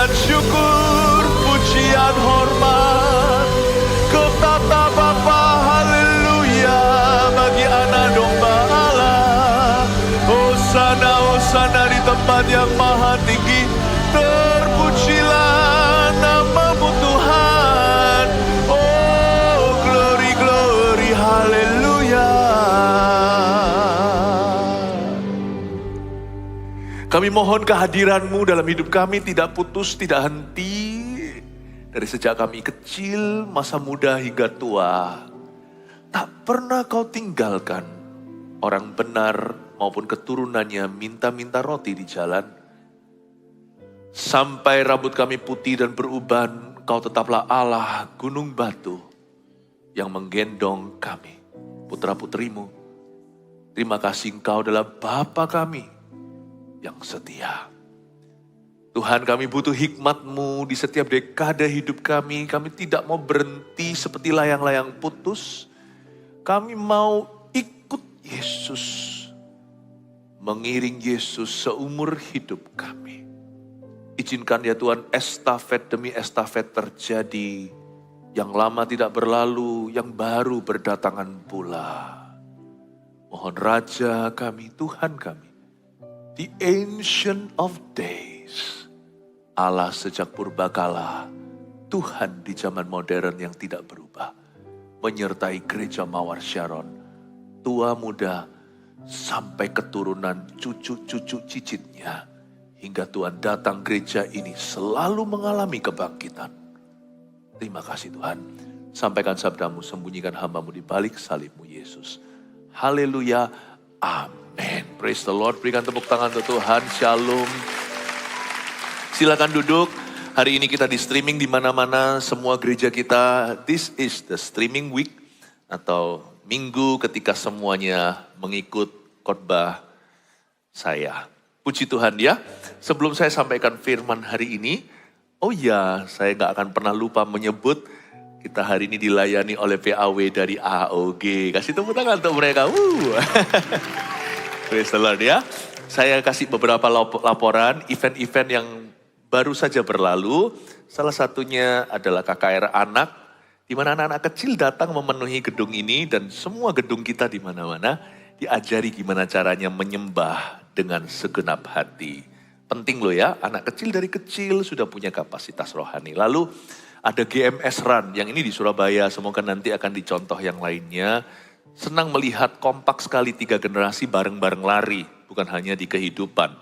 dan syukur, pujian, hormat kepada Bapa, haleluya, bagi anak domba Allah. Hosana, hosana di tempat yang maha tinggi, terpujilah namamu Tuhan. Oh, glory, glory, haleluya. Kami mohon kehadiran-Mu dalam hidup kami tidak putus, tidak henti. Dari sejak kami kecil, masa muda hingga tua. Tak pernah Kau tinggalkan orang benar maupun keturunannya minta-minta roti di jalan. Sampai rambut kami putih dan beruban, Kau tetaplah Allah gunung batu yang menggendong kami, putra-putrimu. Terima kasih Engkau adalah Bapa kami yang setia. Tuhan, kami butuh hikmat-Mu di setiap dekade hidup kami. Kami tidak mau berhenti seperti layang-layang putus. Kami mau ikut Yesus, mengiring Yesus seumur hidup kami. Izinkan ya Tuhan, estafet demi estafet terjadi. Yang lama tidak berlalu, yang baru berdatangan pula. Mohon Raja kami, Tuhan kami, the Ancient of Days, Allah sejak purbakala, Tuhan di zaman modern yang tidak berubah, menyertai gereja Mawar Sharon, tua muda sampai keturunan cucu-cucu cicitnya, hingga Tuhan datang gereja ini selalu mengalami kebangkitan. Terima kasih Tuhan, sampaikan sabdamu, sembunyikan hambamu di balik salibmu Yesus. Haleluya, amin. Praise the Lord, berikan tepuk tangan untuk Tuhan, shalom. Silakan duduk. Hari ini kita di streaming di mana-mana, semua gereja kita. This is the streaming week atau minggu ketika semuanya mengikut khotbah saya. Puji Tuhan ya. Sebelum saya sampaikan firman hari ini, oh ya, saya gak akan pernah lupa menyebut kita hari ini dilayani oleh PAW dari AOG. Kasih tepuk tangan untuk mereka. Praise the Lord ya. Saya kasih beberapa laporan event-event yang baru saja berlalu. Salah satunya adalah KKR Anak, di mana anak-anak kecil datang memenuhi gedung ini dan semua gedung kita di mana-mana diajari gimana caranya menyembah dengan segenap hati. Penting loh ya, anak kecil dari kecil sudah punya kapasitas rohani. Lalu ada GMS Run yang ini di Surabaya, semoga nanti akan dicontoh yang lainnya. Senang melihat kompak sekali 3 generasi bareng-bareng lari, bukan hanya di kehidupan.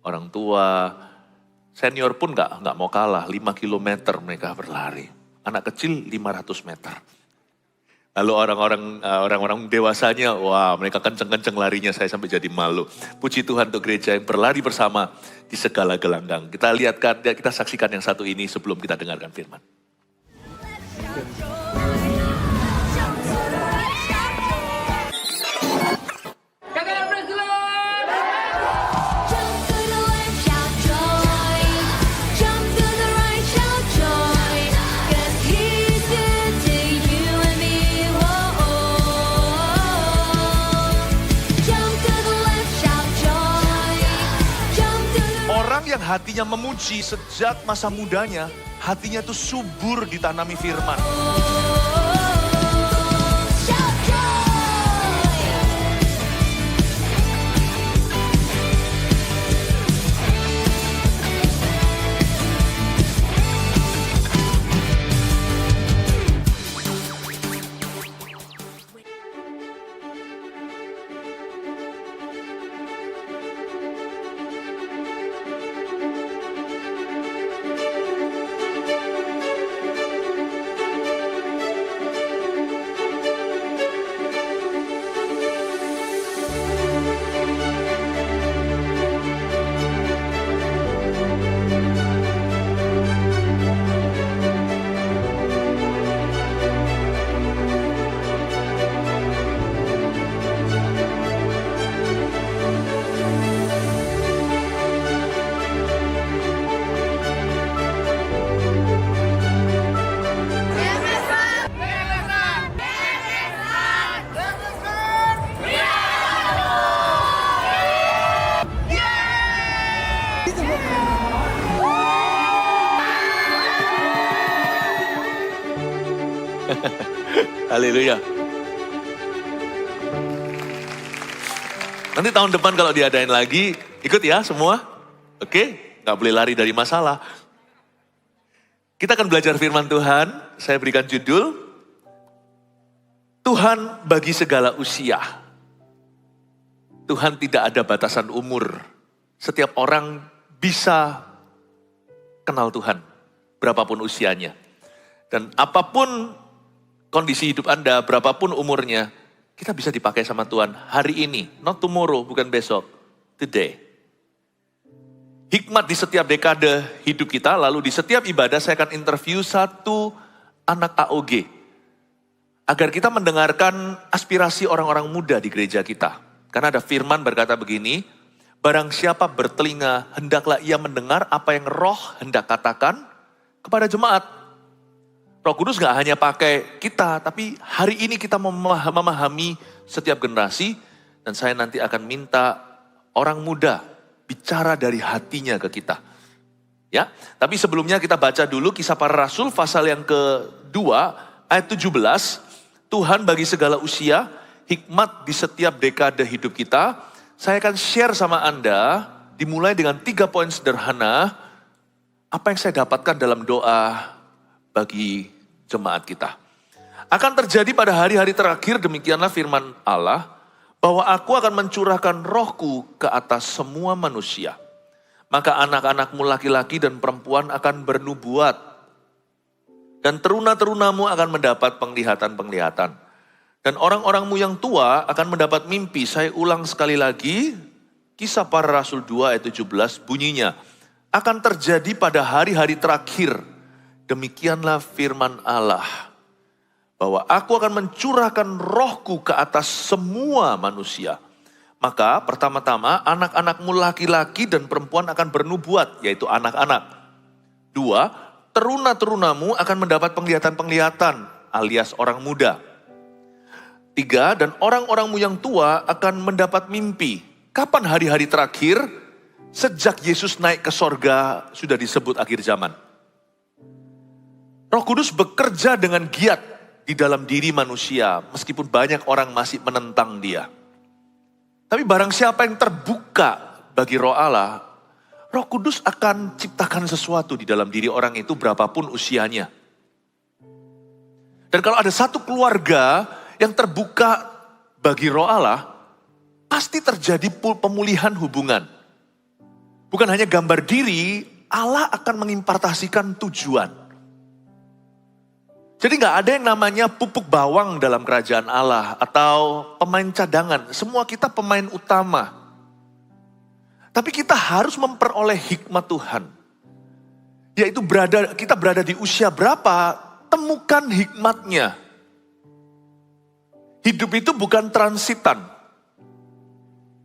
Orang tua, senior pun nggak mau kalah, 5 kilometer mereka berlari. Anak kecil 500 meter. Lalu orang-orang dewasanya, wah mereka kenceng-kenceng larinya, saya sampai jadi malu. Puji Tuhan untuk gereja yang berlari bersama di segala gelanggang. Kita lihatkan, kita saksikan yang satu ini sebelum kita dengarkan firman. Yang hatinya memuji sejak masa mudanya, hatinya itu subur ditanami firman. Haleluya. Nanti tahun depan kalau diadain lagi, ikut ya semua. Oke, nggak boleh lari dari masalah. Kita akan belajar firman Tuhan. Saya berikan judul, Tuhan bagi segala usia. Tuhan tidak ada batasan umur. Setiap orang bisa kenal Tuhan, berapapun usianya. Dan apapun kondisi hidup Anda, berapapun umurnya, kita bisa dipakai sama Tuhan hari ini, not tomorrow, bukan besok, today. Hikmat di setiap dekade hidup kita, lalu di setiap ibadah saya akan interview satu anak AOG. Agar kita mendengarkan aspirasi orang-orang muda di gereja kita. Karena ada firman berkata begini, barang siapa bertelinga, hendaklah ia mendengar apa yang Roh hendak katakan kepada jemaat. Roh Kudus gak hanya pakai kita, tapi hari ini kita memahami setiap generasi, dan saya nanti akan minta orang muda bicara dari hatinya ke kita. Ya, tapi sebelumnya kita baca dulu Kisah Para Rasul pasal yang kedua, ayat 17. Tuhan bagi segala usia, hikmat di setiap dekade hidup kita. Saya akan share sama Anda, dimulai dengan 3 poin sederhana, apa yang saya dapatkan dalam doa bagi jemaat kita. Akan terjadi pada hari-hari terakhir, demikianlah firman Allah, bahwa aku akan mencurahkan rohku ke atas semua manusia. Maka anak-anakmu laki-laki dan perempuan akan bernubuat. Dan teruna-terunamu akan mendapat penglihatan-penglihatan. Dan orang-orangmu yang tua akan mendapat mimpi. Saya ulang sekali lagi, Kisah Para Rasul 2 ayat 17 bunyinya. Akan terjadi pada hari-hari terakhir. Demikianlah firman Allah. Bahwa aku akan mencurahkan rohku ke atas semua manusia. Maka pertama-tama anak-anakmu laki-laki dan perempuan akan bernubuat, yaitu anak-anak. 2, teruna-terunamu akan mendapat penglihatan-penglihatan, alias orang muda. 3, dan orang-orangmu yang tua akan mendapat mimpi. Kapan hari-hari terakhir? Sejak Yesus naik ke sorga sudah disebut akhir zaman. Roh Kudus bekerja dengan giat di dalam diri manusia, meskipun banyak orang masih menentang dia. Tapi barang siapa yang terbuka bagi Roh Allah, Roh Kudus akan ciptakan sesuatu di dalam diri orang itu berapapun usianya. Dan kalau ada satu keluarga yang terbuka bagi Roh Allah, pasti terjadi pemulihan hubungan. Bukan hanya gambar diri, Allah akan mengimpartasikan tujuan. Jadi gak ada yang namanya pupuk bawang dalam kerajaan Allah atau pemain cadangan. Semua kita pemain utama. Tapi kita harus memperoleh hikmat Tuhan. Yaitu kita berada di usia berapa, temukan hikmatnya. Hidup itu bukan transitan.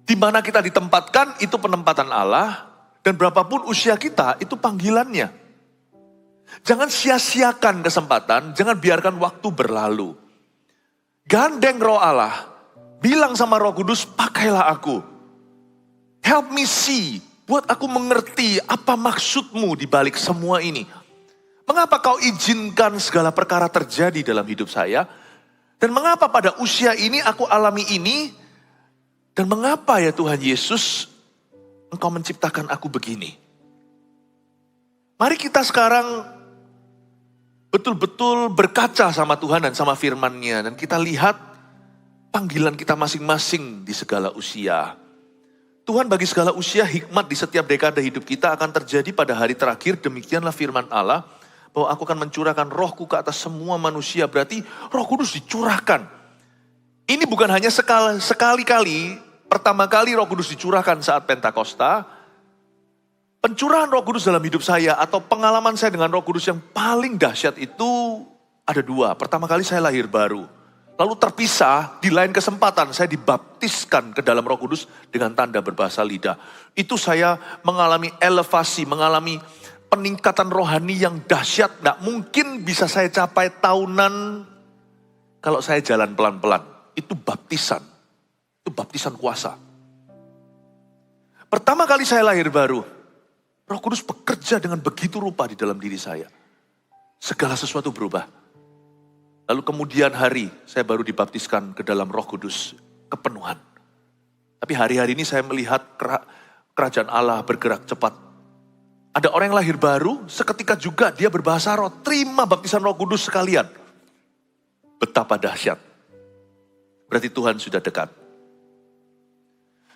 Di mana kita ditempatkan itu penempatan Allah. Dan berapapun usia kita itu panggilannya. Jangan sia-siakan kesempatan, jangan biarkan waktu berlalu. Gandeng Roh Allah, bilang sama Roh Kudus, pakailah aku. Help me see, buat aku mengerti apa maksudmu di balik semua ini. Mengapa kau izinkan segala perkara terjadi dalam hidup saya? Dan mengapa pada usia ini aku alami ini? Dan mengapa ya Tuhan Yesus, Engkau menciptakan aku begini? Mari kita sekarang betul-betul berkaca sama Tuhan dan sama firman-Nya. Dan kita lihat panggilan kita masing-masing di segala usia. Tuhan bagi segala usia, hikmat di setiap dekade hidup kita akan terjadi pada hari terakhir. Demikianlah firman Allah, bahwa aku akan mencurahkan rohku ke atas semua manusia. Berarti Roh Kudus dicurahkan. Ini bukan hanya sekali-kali, pertama kali Roh Kudus dicurahkan saat Pentakosta. Pencurahan Roh Kudus dalam hidup saya atau pengalaman saya dengan Roh Kudus yang paling dahsyat itu ada 2. Pertama kali saya lahir baru. Lalu terpisah, di lain kesempatan saya dibaptiskan ke dalam Roh Kudus dengan tanda berbahasa lidah. Itu saya mengalami elevasi, mengalami peningkatan rohani yang dahsyat. Nggak mungkin bisa saya capai tahunan kalau saya jalan pelan-pelan. Itu baptisan kuasa. Pertama kali saya lahir baru, Roh Kudus bekerja dengan begitu rupa di dalam diri saya. Segala sesuatu berubah. Lalu kemudian hari saya baru dibaptiskan ke dalam Roh Kudus, kepenuhan. Tapi hari-hari ini saya melihat kerajaan Allah bergerak cepat. Ada orang yang lahir baru, seketika juga dia berbahasa roh, terima baptisan Roh Kudus sekalian. Betapa dahsyat. Berarti Tuhan sudah dekat.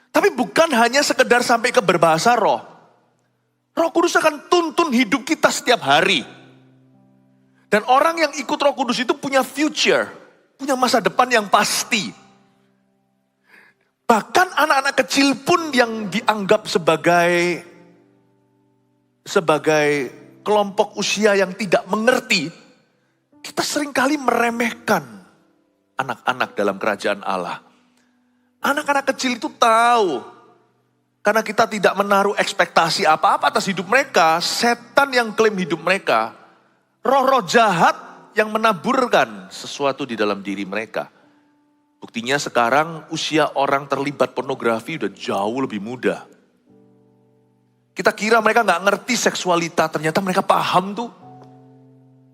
Tapi bukan hanya sekedar sampai ke berbahasa roh. Roh Kudus akan tuntun hidup kita setiap hari. Dan orang yang ikut Roh Kudus itu punya future, punya masa depan yang pasti. Bahkan anak-anak kecil pun yang dianggap sebagai kelompok usia yang tidak mengerti, kita seringkali meremehkan anak-anak dalam kerajaan Allah. Anak-anak kecil itu tahu, karena kita tidak menaruh ekspektasi apa-apa atas hidup mereka, setan yang klaim hidup mereka, roh-roh jahat yang menaburkan sesuatu di dalam diri mereka. Buktinya sekarang usia orang terlibat pornografi udah jauh lebih muda. Kita kira mereka gak ngerti seksualita, ternyata mereka paham tuh.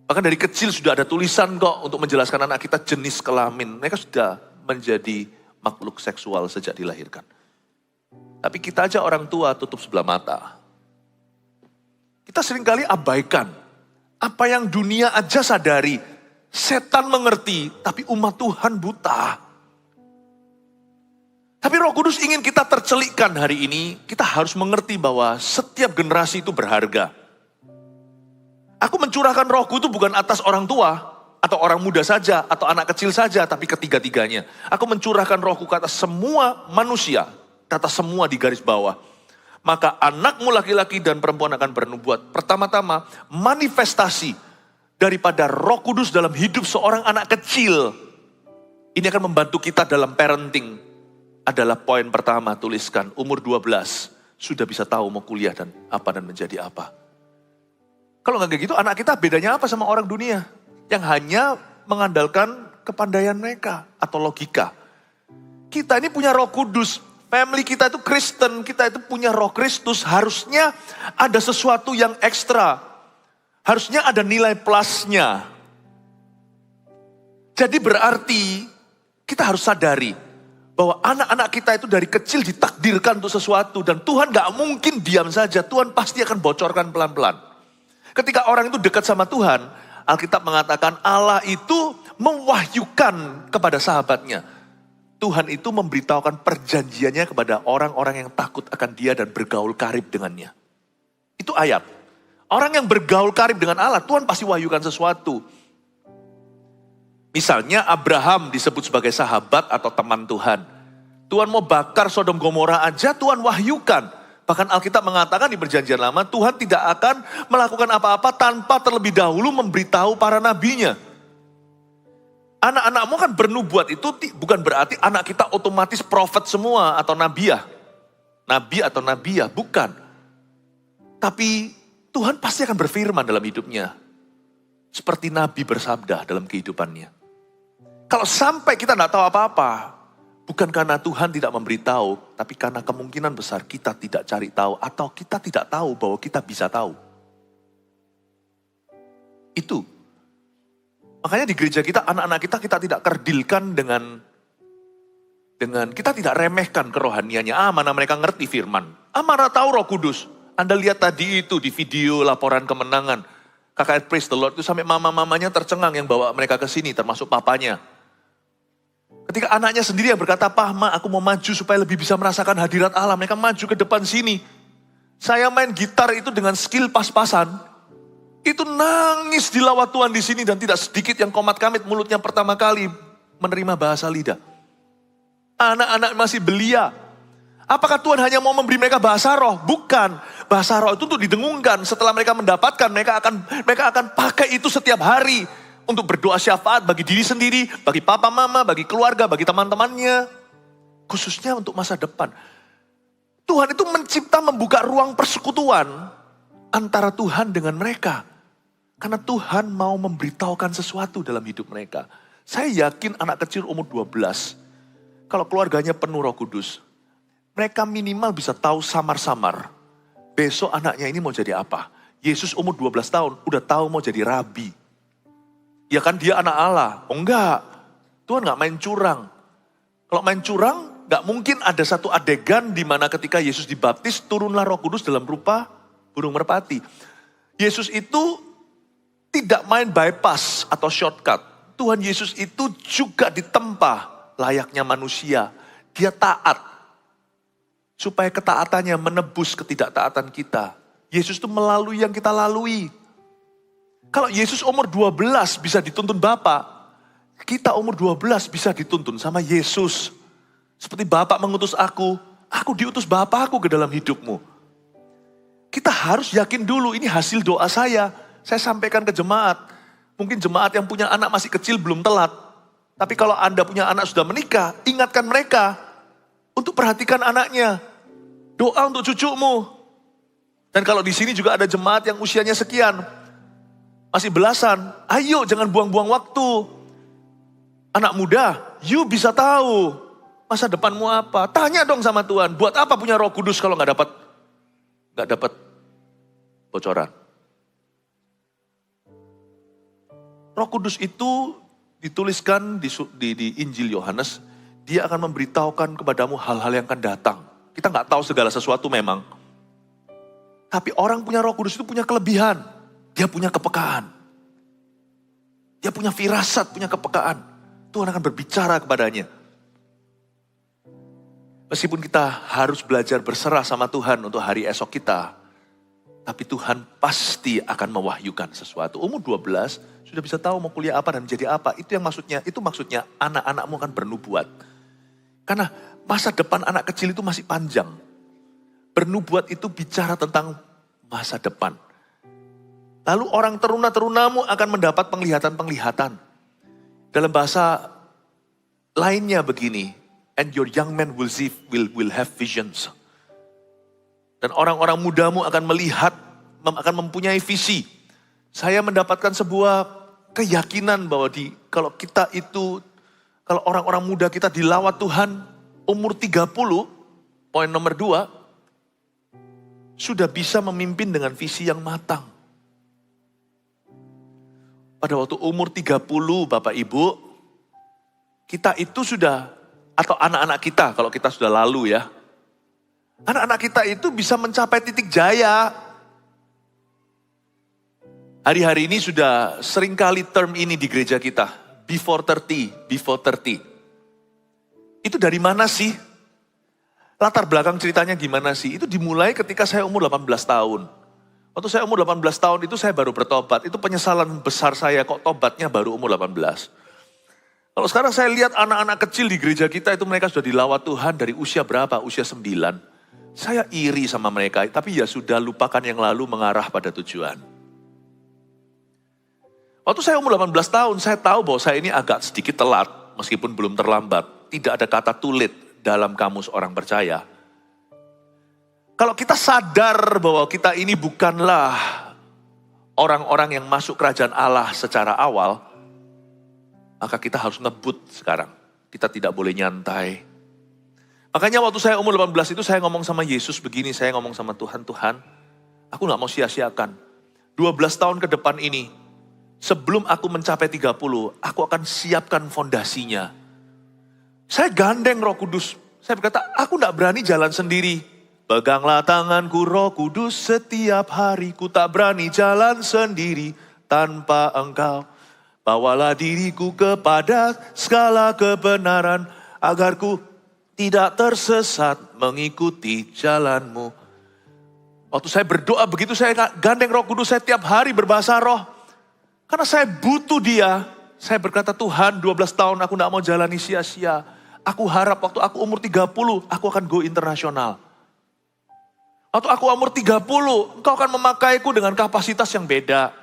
Bahkan dari kecil sudah ada tulisan kok untuk menjelaskan anak kita jenis kelamin. Mereka sudah menjadi makhluk seksual sejak dilahirkan. Tapi kita aja orang tua tutup sebelah mata. Kita seringkali abaikan. Apa yang dunia aja sadari, setan mengerti, tapi umat Tuhan buta. Tapi Roh Kudus ingin kita tercelikkan hari ini, kita harus mengerti bahwa setiap generasi itu berharga. Aku mencurahkan rohku itu bukan atas orang tua, atau orang muda saja, atau anak kecil saja, tapi ketiga-tiganya. Aku mencurahkan rohku ke atas semua manusia, ke atas semua di garis bawah. Maka anakmu laki-laki dan perempuan akan bernubuat. Pertama-tama manifestasi daripada Roh Kudus dalam hidup seorang anak kecil. Ini akan membantu kita dalam parenting. Adalah poin pertama, tuliskan umur 12 sudah bisa tahu mau kuliah dan menjadi apa. Kalau nggak kayak gitu anak kita bedanya apa sama orang dunia yang hanya mengandalkan kepandaian mereka atau logika. Kita ini punya Roh Kudus. Family kita itu Kristen, kita itu punya Roh Kristus, harusnya ada sesuatu yang ekstra. Harusnya ada nilai plusnya. Jadi berarti kita harus sadari bahwa anak-anak kita itu dari kecil ditakdirkan untuk sesuatu. Dan Tuhan gak mungkin diam saja, Tuhan pasti akan bocorkan pelan-pelan. Ketika orang itu dekat sama Tuhan, Alkitab mengatakan Allah itu mewahyukan kepada sahabatnya. Tuhan itu memberitahukan perjanjiannya kepada orang-orang yang takut akan dia dan bergaul karib dengannya. Itu ayat. Orang yang bergaul karib dengan Allah, Tuhan pasti wahyukan sesuatu. Misalnya Abraham disebut sebagai sahabat atau teman Tuhan. Tuhan mau bakar Sodom Gomora aja, Tuhan wahyukan. Bahkan Alkitab mengatakan di perjanjian lama, Tuhan tidak akan melakukan apa-apa tanpa terlebih dahulu memberitahu para nabinya. Anak-anakmu kan bernubuat itu bukan berarti anak kita otomatis prophet semua atau nabiah. Nabi atau nabiah, bukan. Tapi Tuhan pasti akan berfirman dalam hidupnya. Seperti Nabi bersabda dalam kehidupannya. Kalau sampai kita tidak tahu apa-apa, bukan karena Tuhan tidak memberitahu, tapi karena kemungkinan besar kita tidak cari tahu, atau kita tidak tahu bahwa kita bisa tahu. Itu. Makanya di gereja kita, anak-anak kita tidak kerdilkan dengan kita tidak remehkan kerohaniannya. Mana mereka ngerti firman. Mana tahu Roh Kudus. Anda lihat tadi itu di video laporan kemenangan. KKR Praise the Lord itu sampai mama-mamanya tercengang yang bawa mereka ke sini, termasuk papanya. Ketika anaknya sendiri yang berkata, "Pah, Ma, aku mau maju supaya lebih bisa merasakan hadirat Allah." Mereka maju ke depan sini. Saya main gitar itu dengan skill pas-pasan. Itu nangis dilawat Tuhan di sini dan tidak sedikit yang komat kamit mulutnya pertama kali menerima bahasa lidah. Anak-anak masih belia. Apakah Tuhan hanya mau memberi mereka bahasa roh? Bukan. Bahasa roh itu untuk didengungkan. Setelah mereka mendapatkan, mereka akan pakai itu setiap hari. Untuk berdoa syafaat bagi diri sendiri, bagi papa mama, bagi keluarga, bagi teman-temannya. Khususnya untuk masa depan. Tuhan itu mencipta membuka ruang persekutuan antara Tuhan dengan mereka. Karena Tuhan mau memberitahukan sesuatu dalam hidup mereka. Saya yakin anak kecil umur 12, kalau keluarganya penuh Roh Kudus, mereka minimal bisa tahu samar-samar. Besok anaknya ini mau jadi apa. Yesus umur 12 tahun, udah tahu mau jadi rabi. Ya kan dia anak Allah. Oh enggak, Tuhan gak main curang. Kalau main curang, gak mungkin ada satu adegan di mana ketika Yesus dibaptis, turunlah Roh Kudus dalam rupa burung merpati. Yesus itu tidak main bypass atau shortcut. Tuhan Yesus itu juga ditempa layaknya manusia. Dia taat. Supaya ketaatannya menebus ketidaktaatan kita. Yesus itu melalui yang kita lalui. Kalau Yesus umur 12 bisa dituntun Bapa, kita umur 12 bisa dituntun sama Yesus. Seperti Bapa mengutus aku diutus Bapakku ke dalam hidupmu. Kita harus yakin dulu, ini hasil doa saya. Saya sampaikan ke jemaat. Mungkin jemaat yang punya anak masih kecil belum telat. Tapi kalau Anda punya anak sudah menikah, ingatkan mereka untuk perhatikan anaknya. Doa untuk cucumu. Dan kalau di sini juga ada jemaat yang usianya sekian, masih belasan, ayo jangan buang-buang waktu. Anak muda, you bisa tahu masa depanmu apa. Tanya dong sama Tuhan, buat apa punya Roh Kudus kalau nggak dapat bocoran. Roh Kudus itu dituliskan di Injil Yohanes, dia akan memberitahukan kepadamu hal-hal yang akan datang. Kita nggak tahu segala sesuatu memang. Tapi orang punya Roh Kudus itu punya kelebihan. Dia punya kepekaan. Dia punya firasat, punya kepekaan. Tuhan akan berbicara kepadanya. Meskipun kita harus belajar berserah sama Tuhan untuk hari esok kita, tapi Tuhan pasti akan mewahyukan sesuatu. Umur 12 sudah bisa tahu mau kuliah apa dan menjadi apa. Itu maksudnya anak-anakmu akan bernubuat. Karena masa depan anak kecil itu masih panjang. Bernubuat itu bicara tentang masa depan. Lalu orang teruna-terunamu akan mendapat penglihatan-penglihatan. Dalam bahasa lainnya begini, and your young men will have visions. Dan orang-orang mudamu akan melihat, akan mempunyai visi. Saya mendapatkan sebuah keyakinan bahwa kalau orang-orang muda kita dilawat Tuhan, umur 30, poin nomor 2, sudah bisa memimpin dengan visi yang matang. Pada waktu umur 30, Bapak Ibu, kita itu sudah, atau anak-anak kita, kalau kita sudah lalu ya, anak-anak kita itu bisa mencapai titik jaya. Hari-hari ini sudah seringkali term ini di gereja kita. Before 30. Itu dari mana sih? Latar belakang ceritanya gimana sih? Itu dimulai ketika saya umur 18 tahun. Waktu saya umur 18 tahun itu saya baru bertobat. Itu penyesalan besar saya kok tobatnya baru umur 18. Kalau sekarang saya lihat anak-anak kecil di gereja kita itu mereka sudah dilawat Tuhan dari usia berapa? Usia 9. Saya iri sama mereka, tapi ya sudah lupakan yang lalu mengarah pada tujuan. Waktu saya umur 18 tahun, saya tahu bahwa saya ini agak sedikit telat, meskipun belum terlambat. Tidak ada kata tulit dalam kamus orang percaya. Kalau kita sadar bahwa kita ini bukanlah orang-orang yang masuk kerajaan Allah secara awal, maka kita harus ngebut sekarang. Kita tidak boleh nyantai. Makanya waktu saya umur 18 itu saya ngomong sama Yesus begini, saya ngomong sama Tuhan, aku gak mau sia-siakan. 12 tahun ke depan ini, sebelum aku mencapai 30, aku akan siapkan fondasinya. Saya gandeng Roh Kudus. Saya berkata, aku gak berani jalan sendiri. Peganglah tanganku Roh Kudus setiap hari, ku tak berani jalan sendiri tanpa Engkau. Bawalah diriku kepada segala kebenaran, agar ku tidak tersesat mengikuti jalanmu. Waktu saya berdoa begitu, saya gandeng Roh Kudus, saya tiap hari berbahasa roh. Karena saya butuh dia. Saya berkata, Tuhan 12 tahun aku gak mau jalani sia-sia. Aku harap waktu aku umur 30, aku akan go internasional. Waktu aku umur 30, Engkau akan memakaiku dengan kapasitas yang beda.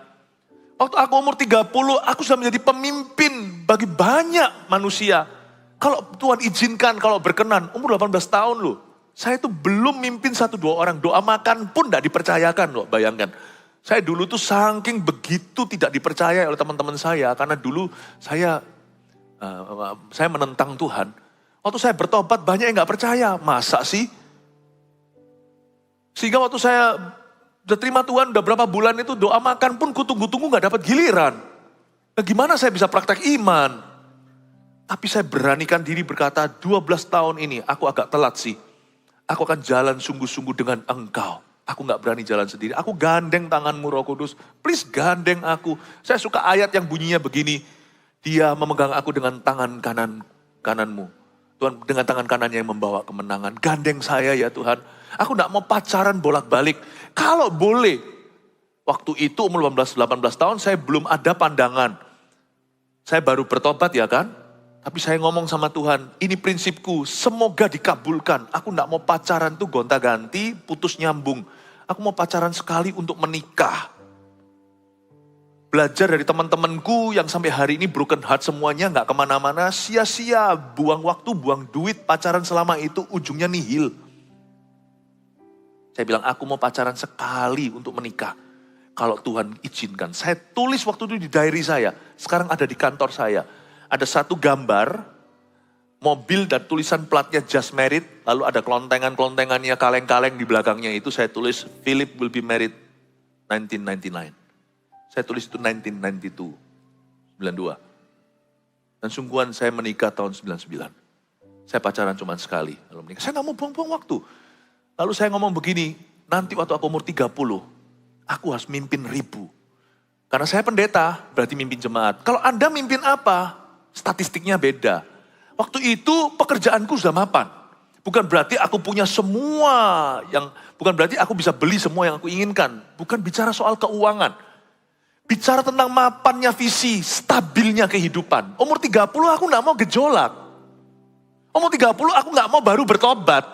Waktu aku umur 30, aku sudah menjadi pemimpin bagi banyak manusia. Kalau Tuhan izinkan, kalau berkenan, umur 18 tahun loh. Saya itu belum mimpin 1-2 orang, doa makan pun tidak dipercayakan loh, bayangkan. Saya dulu tuh saking begitu tidak dipercaya oleh teman-teman saya, karena dulu saya menentang Tuhan. Waktu saya bertobat banyak yang gak percaya, masa sih? Sehingga waktu saya udah terima Tuhan, udah berapa bulan itu doa makan pun ku tunggu-tunggu gak dapat giliran. Nah, gimana saya bisa praktek iman? Tapi saya beranikan diri berkata, 12 tahun ini aku agak telat sih. Aku akan jalan sungguh-sungguh dengan Engkau. Aku gak berani jalan sendiri. Aku gandeng tanganmu Roh Kudus. Please gandeng aku. Saya suka ayat yang bunyinya begini. Dia memegang aku dengan tangan kananmu. Tuhan, dengan tangan kanannya yang membawa kemenangan. Gandeng saya ya Tuhan. Aku gak mau pacaran bolak-balik. Kalau boleh. Waktu itu umur 18 tahun saya belum ada pandangan. Saya baru bertobat ya kan. Tapi saya ngomong sama Tuhan, ini prinsipku, semoga dikabulkan. Aku gak mau pacaran tuh gonta-ganti, putus nyambung. Aku mau pacaran sekali untuk menikah. Belajar dari teman-temanku yang sampai hari ini broken heart semuanya, gak kemana-mana, sia-sia, buang waktu, buang duit, pacaran selama itu ujungnya nihil. Saya bilang, aku mau pacaran sekali untuk menikah. Kalau Tuhan izinkan. Saya tulis waktu itu di diary saya, sekarang ada di kantor saya. Ada satu gambar, mobil dan tulisan platnya just married, lalu ada kelontengan-kelontengannya, kaleng-kaleng di belakangnya itu saya tulis, Philip will be married 1999. Saya tulis itu 1992, 92. Dan sungguhan saya menikah tahun 99. Saya pacaran cuma sekali, lalu menikah. Saya gak mau buang-buang waktu. Lalu saya ngomong begini, nanti waktu aku umur 30, aku harus mimpin 1000. Karena saya pendeta, berarti mimpin jemaat. Kalau Anda mimpin apa? Statistiknya beda. Waktu itu pekerjaanku sudah mapan. Bukan berarti aku punya semua bukan berarti aku bisa beli semua yang aku inginkan. Bukan bicara soal keuangan. Bicara tentang mapannya visi, stabilnya kehidupan. Umur 30 aku gak mau gejolak. Umur 30 aku gak mau baru bertobat.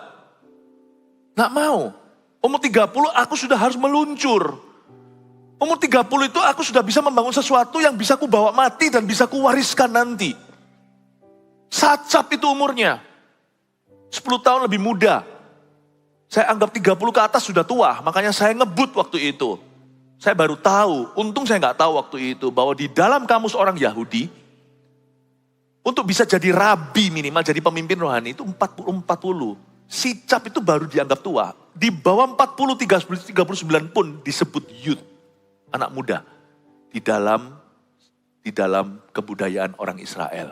Gak mau. Umur 30 aku sudah harus meluncur. Umur 30 itu aku sudah bisa membangun sesuatu yang bisa ku bawa mati dan bisa ku wariskan nanti. Sacap itu umurnya. 10 tahun lebih muda. Saya anggap 30 ke atas sudah tua, makanya saya ngebut waktu itu. Saya baru tahu, untung saya nggak tahu waktu itu, bahwa di dalam kamus orang Yahudi, untuk bisa jadi rabi minimal, jadi pemimpin rohani itu 40. Si cap itu baru dianggap tua. Di bawah 40, 39 pun disebut youth. Anak muda di dalam kebudayaan orang Israel.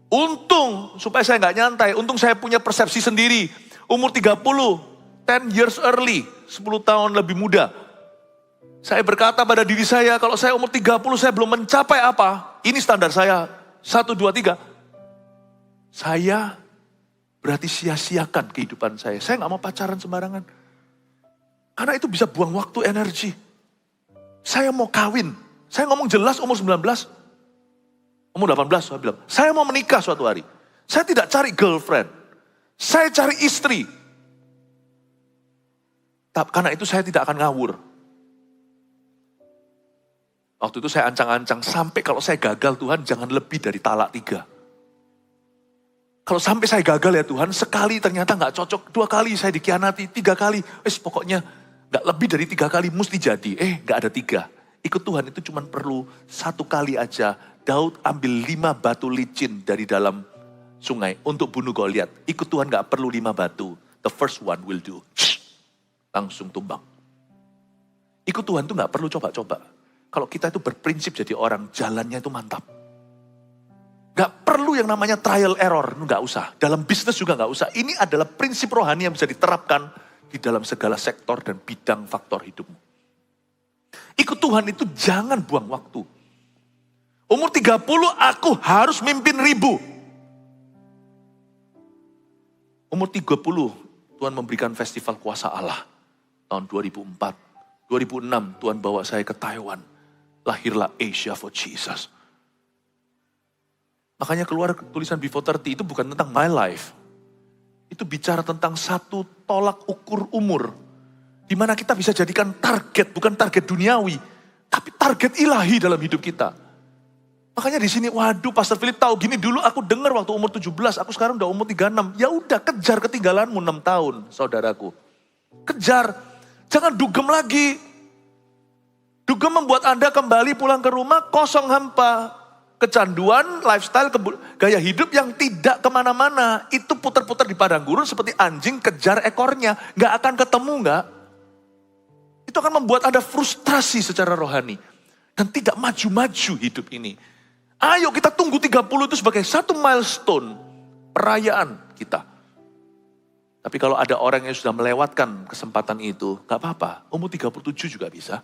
Untung supaya saya nggak nyantai, untung saya punya persepsi sendiri. Umur 30, 10 years early, 10 tahun lebih muda. Saya berkata pada diri saya, kalau saya umur 30 saya belum mencapai apa, ini standar saya, 1, 2, 3. Saya berarti sia-siakan kehidupan saya. Saya nggak mau pacaran sembarangan. Karena itu bisa buang waktu, energi. Saya mau kawin. Saya ngomong jelas umur 19. Umur 18 saya bilang. Saya mau menikah suatu hari. Saya tidak cari girlfriend. Saya cari istri. Karena itu saya tidak akan ngawur. Waktu itu saya ancang-ancang. Sampai kalau saya gagal Tuhan jangan lebih dari talak 3. Kalau sampai saya gagal ya Tuhan. Sekali ternyata gak cocok. 2 kali saya dikhianati. 3 kali. Pokoknya gak lebih dari 3 kali mesti jadi. Gak ada 3. Ikut Tuhan itu cuma perlu 1 kali aja. Daud ambil 5 batu licin dari dalam sungai untuk bunuh Goliat. Ikut Tuhan gak perlu 5 batu. The first one will do. Langsung tumbang. Ikut Tuhan itu gak perlu coba-coba. Kalau kita itu berprinsip jadi orang, jalannya itu mantap. Gak perlu yang namanya trial error, gak usah. Dalam bisnis juga gak usah. Ini adalah prinsip rohani yang bisa diterapkan di dalam segala sektor dan bidang faktor hidupmu. Ikut Tuhan itu jangan buang waktu. Umur 30 aku harus mimpin 1000. Umur 30 Tuhan memberikan festival kuasa Allah. Tahun 2004. 2006 Tuhan bawa saya ke Taiwan. Lahirlah Asia for Jesus. Makanya keluar tulisan Before 30 itu bukan tentang my life. Itu bicara tentang satu tolak ukur umur. Di mana kita bisa jadikan target, bukan target duniawi. Tapi target ilahi dalam hidup kita. Makanya di sini, waduh Pastor Philip tahu gini dulu aku dengar waktu umur 17, aku sekarang udah umur 36. Ya udah kejar ketinggalanmu 6 tahun saudaraku. Kejar, jangan dugem lagi. Dugem membuat Anda kembali pulang ke rumah kosong hampa. Kecanduan, lifestyle, gaya hidup yang tidak kemana-mana. Itu putar-putar di padang gurun seperti anjing kejar ekornya. Gak akan ketemu gak? Itu akan membuat Anda frustrasi secara rohani. Dan tidak maju-maju hidup ini. Ayo kita tunggu 30 itu sebagai satu milestone perayaan kita. Tapi kalau ada orang yang sudah melewatkan kesempatan itu, gak apa-apa. Umur 37 juga bisa.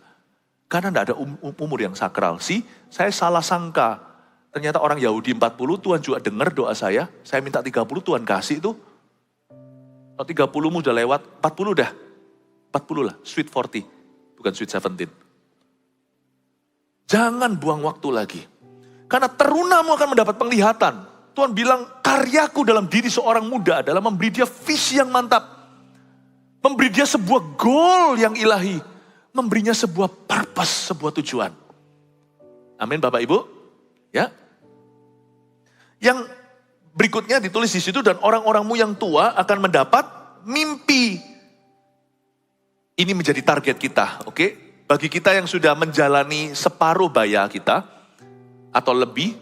Karena tidak ada umur yang sakral. Saya salah sangka. Ternyata orang Yahudi 40, Tuhan juga dengar doa saya. Saya minta 30, Tuhan kasih itu. Kalau 30mu udah lewat, 40 dah. 40 lah, sweet 40. Bukan sweet 17. Jangan buang waktu lagi. Karena terunamu akan mendapat penglihatan. Tuhan bilang, karyaku dalam diri seorang muda adalah memberi dia visi yang mantap. Memberi dia sebuah goal yang ilahi. Memberinya sebuah purpose, sebuah tujuan. Amin Bapak Ibu. Ya. Yang berikutnya ditulis di situ, dan orang-orangmu yang tua akan mendapat mimpi. Ini menjadi target kita, oke? Bagi kita yang sudah menjalani separuh baya kita, atau lebih,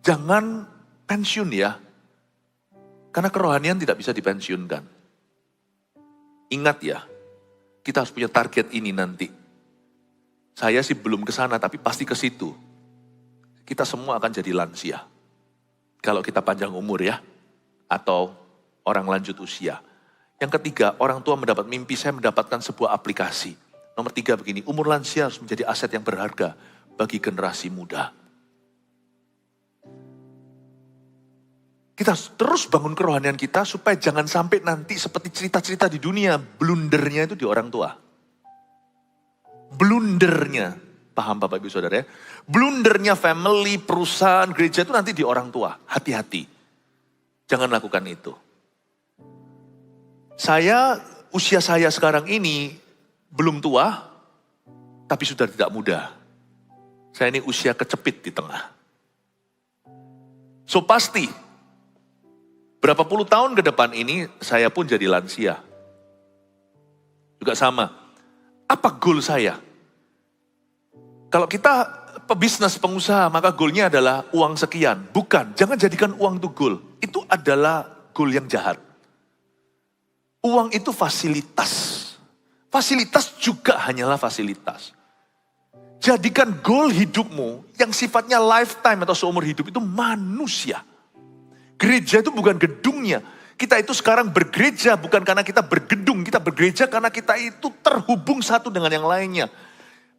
jangan pensiun ya. Karena kerohanian tidak bisa dipensiunkan. Ingat ya, kita harus punya target ini nanti. Saya sih belum ke sana, tapi pasti ke situ. Kita semua akan jadi lansia. Kalau kita panjang umur ya, atau orang lanjut usia. Yang ketiga, orang tua mendapat mimpi, saya mendapatkan sebuah aplikasi. Nomor 3 begini, umur lansia harus menjadi aset yang berharga bagi generasi muda. Kita terus bangun kerohanian kita supaya jangan sampai nanti seperti cerita-cerita di dunia, blundernya itu di orang tua. Blundernya, paham Bapak Ibu Saudara ya? Blundernya family, perusahaan, gereja itu nanti di orang tua. Hati-hati, jangan lakukan itu. Usia saya sekarang ini belum tua, tapi sudah tidak muda. Saya ini usia kecepit di tengah. So pasti, berapa puluh tahun ke depan ini, saya pun jadi lansia. Juga sama. Apa goal saya? Kalau kita pebisnis, pengusaha, maka goalnya adalah uang sekian. Bukan, jangan jadikan uang itu goal. Itu adalah goal yang jahat. Uang itu fasilitas. Fasilitas juga hanyalah fasilitas. Jadikan goal hidupmu yang sifatnya lifetime atau seumur hidup itu manusia. Gereja itu bukan gedungnya. Kita itu sekarang bergereja bukan karena kita bergedung. Kita bergereja karena kita itu terhubung satu dengan yang lainnya.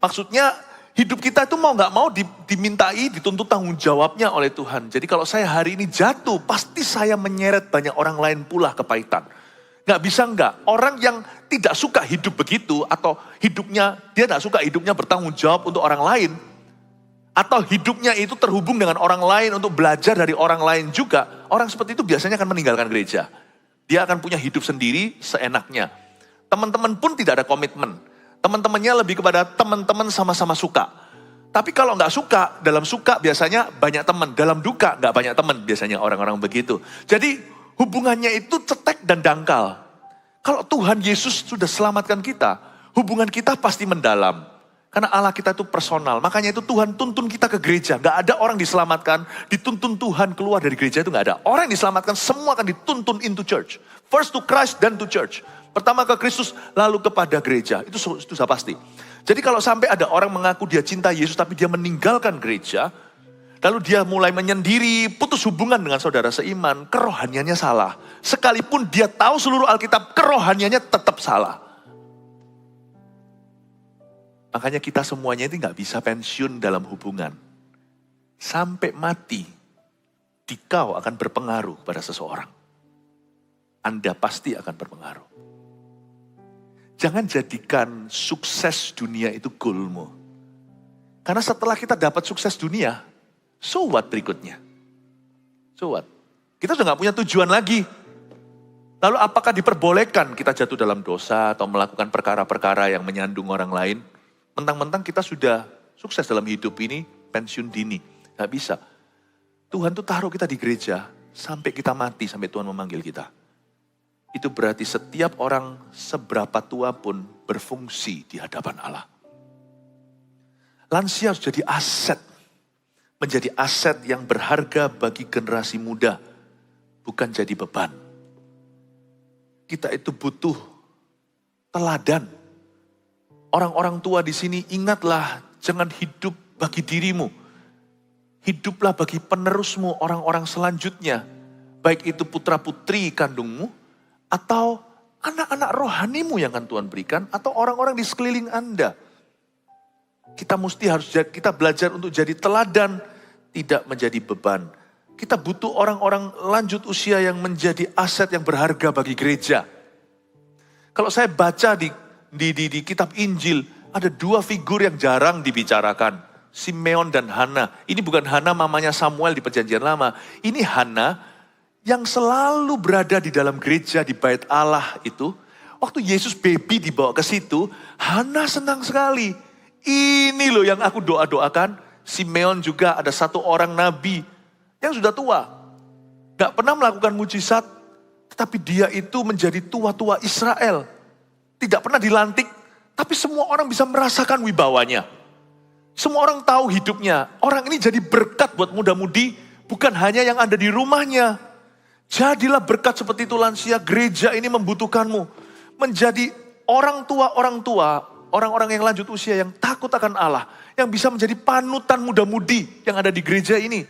Maksudnya hidup kita itu mau gak mau dimintai, dituntut tanggung jawabnya oleh Tuhan. Jadi kalau saya hari ini jatuh, pasti saya menyeret banyak orang lain pula kepahitan. Gak bisa enggak. Orang yang tidak suka hidup begitu atau dia gak suka hidupnya bertanggung jawab untuk orang lain. Atau hidupnya itu terhubung dengan orang lain untuk belajar dari orang lain juga. Orang seperti itu biasanya akan meninggalkan gereja. Dia akan punya hidup sendiri seenaknya. Teman-teman pun tidak ada komitmen. Teman-temannya lebih kepada teman-teman sama-sama suka. Tapi kalau nggak suka, dalam suka biasanya banyak teman. Dalam duka nggak banyak teman biasanya orang-orang begitu. Jadi hubungannya itu cetek dan dangkal. Kalau Tuhan Yesus sudah selamatkan kita, hubungan kita pasti mendalam. Karena Allah kita itu personal. Makanya itu Tuhan tuntun kita ke gereja. Gak ada orang diselamatkan, dituntun Tuhan keluar dari gereja itu gak ada. Orang yang diselamatkan semua akan dituntun into church. First to Christ, then to church. Pertama ke Kristus, lalu kepada gereja. Itu sudah pasti. Jadi kalau sampai ada orang mengaku dia cinta Yesus, tapi dia meninggalkan gereja, lalu dia mulai menyendiri, putus hubungan dengan saudara seiman, kerohaniannya salah. Sekalipun dia tahu seluruh Alkitab, kerohaniannya tetap salah. Makanya kita semuanya itu gak bisa pensiun dalam hubungan. Sampai mati, dikau akan berpengaruh pada seseorang. Anda pasti akan berpengaruh. Jangan jadikan sukses dunia itu goalmu. Karena setelah kita dapat sukses dunia, so what berikutnya? So what? Kita sudah gak punya tujuan lagi. Lalu apakah diperbolehkan kita jatuh dalam dosa atau melakukan perkara-perkara yang menyandung orang lain? Mentang-mentang kita sudah sukses dalam hidup ini, pensiun dini. Gak bisa. Tuhan tuh taruh kita di gereja sampai kita mati, sampai Tuhan memanggil kita. Itu berarti setiap orang seberapa tua pun berfungsi di hadapan Allah. Lansia harus jadi aset. Menjadi aset yang berharga bagi generasi muda. Bukan jadi beban. Kita itu butuh teladan. Orang-orang tua di sini ingatlah, jangan hidup bagi dirimu. Hiduplah bagi penerusmu, orang-orang selanjutnya. Baik itu putra-putri kandungmu, atau anak-anak rohanimu yang akan Tuhan berikan, atau orang-orang di sekeliling Anda. Kita belajar untuk jadi teladan, tidak menjadi beban. Kita butuh orang-orang lanjut usia yang menjadi aset yang berharga bagi gereja. Kalau saya baca di kitab Injil, ada dua figur yang jarang dibicarakan. Simeon dan Hana. Ini bukan Hana mamanya Samuel di Perjanjian Lama. Ini Hana yang selalu berada di dalam gereja di bait Allah itu. Waktu Yesus baby dibawa ke situ, Hana senang sekali. Ini loh yang aku doa-doakan. Simeon juga ada satu orang nabi yang sudah tua. Gak pernah melakukan mujizat, tetapi dia itu menjadi tua-tua Israel. Tidak pernah dilantik, tapi semua orang bisa merasakan wibawanya. Semua orang tahu hidupnya. Orang ini jadi berkat buat muda-mudi, bukan hanya yang ada di rumahnya. Jadilah berkat seperti itu lansia, gereja ini membutuhkanmu. Menjadi orang-orang yang lanjut usia, yang takut akan Allah. Yang bisa menjadi panutan muda-mudi yang ada di gereja ini.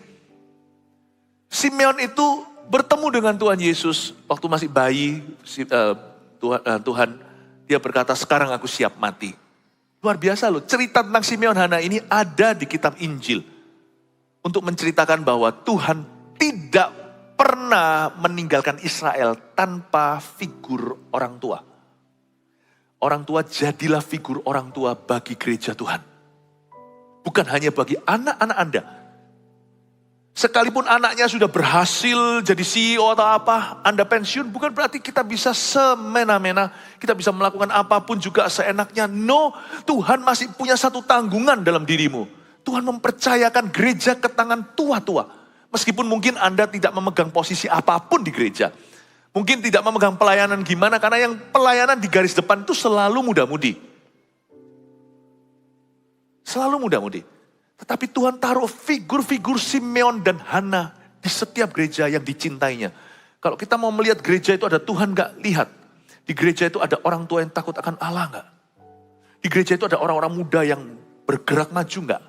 Simeon itu bertemu dengan Tuhan Yesus waktu masih bayi. Tuhan, dia berkata, sekarang aku siap mati. Luar biasa loh, cerita tentang Simeon Hana ini ada di kitab Injil. Untuk menceritakan bahwa Tuhan tidak pernah meninggalkan Israel tanpa figur orang tua. Orang tua jadilah figur orang tua bagi gereja Tuhan. Bukan hanya bagi anak-anak Anda. Sekalipun anaknya sudah berhasil jadi CEO atau apa, Anda pensiun, bukan berarti kita bisa semena-mena, kita bisa melakukan apapun juga seenaknya. No, Tuhan masih punya satu tanggungan dalam dirimu. Tuhan mempercayakan gereja ke tangan tua-tua. Meskipun mungkin Anda tidak memegang posisi apapun di gereja. Mungkin tidak memegang pelayanan gimana, karena yang pelayanan di garis depan itu selalu muda-mudi. Selalu muda-mudi. Tetapi Tuhan taruh figur-figur Simeon dan Hana di setiap gereja yang dicintainya. Kalau kita mau melihat gereja itu ada Tuhan gak? Lihat. Di gereja itu ada orang tua yang takut akan Allah gak? Di gereja itu ada orang-orang muda yang bergerak maju gak?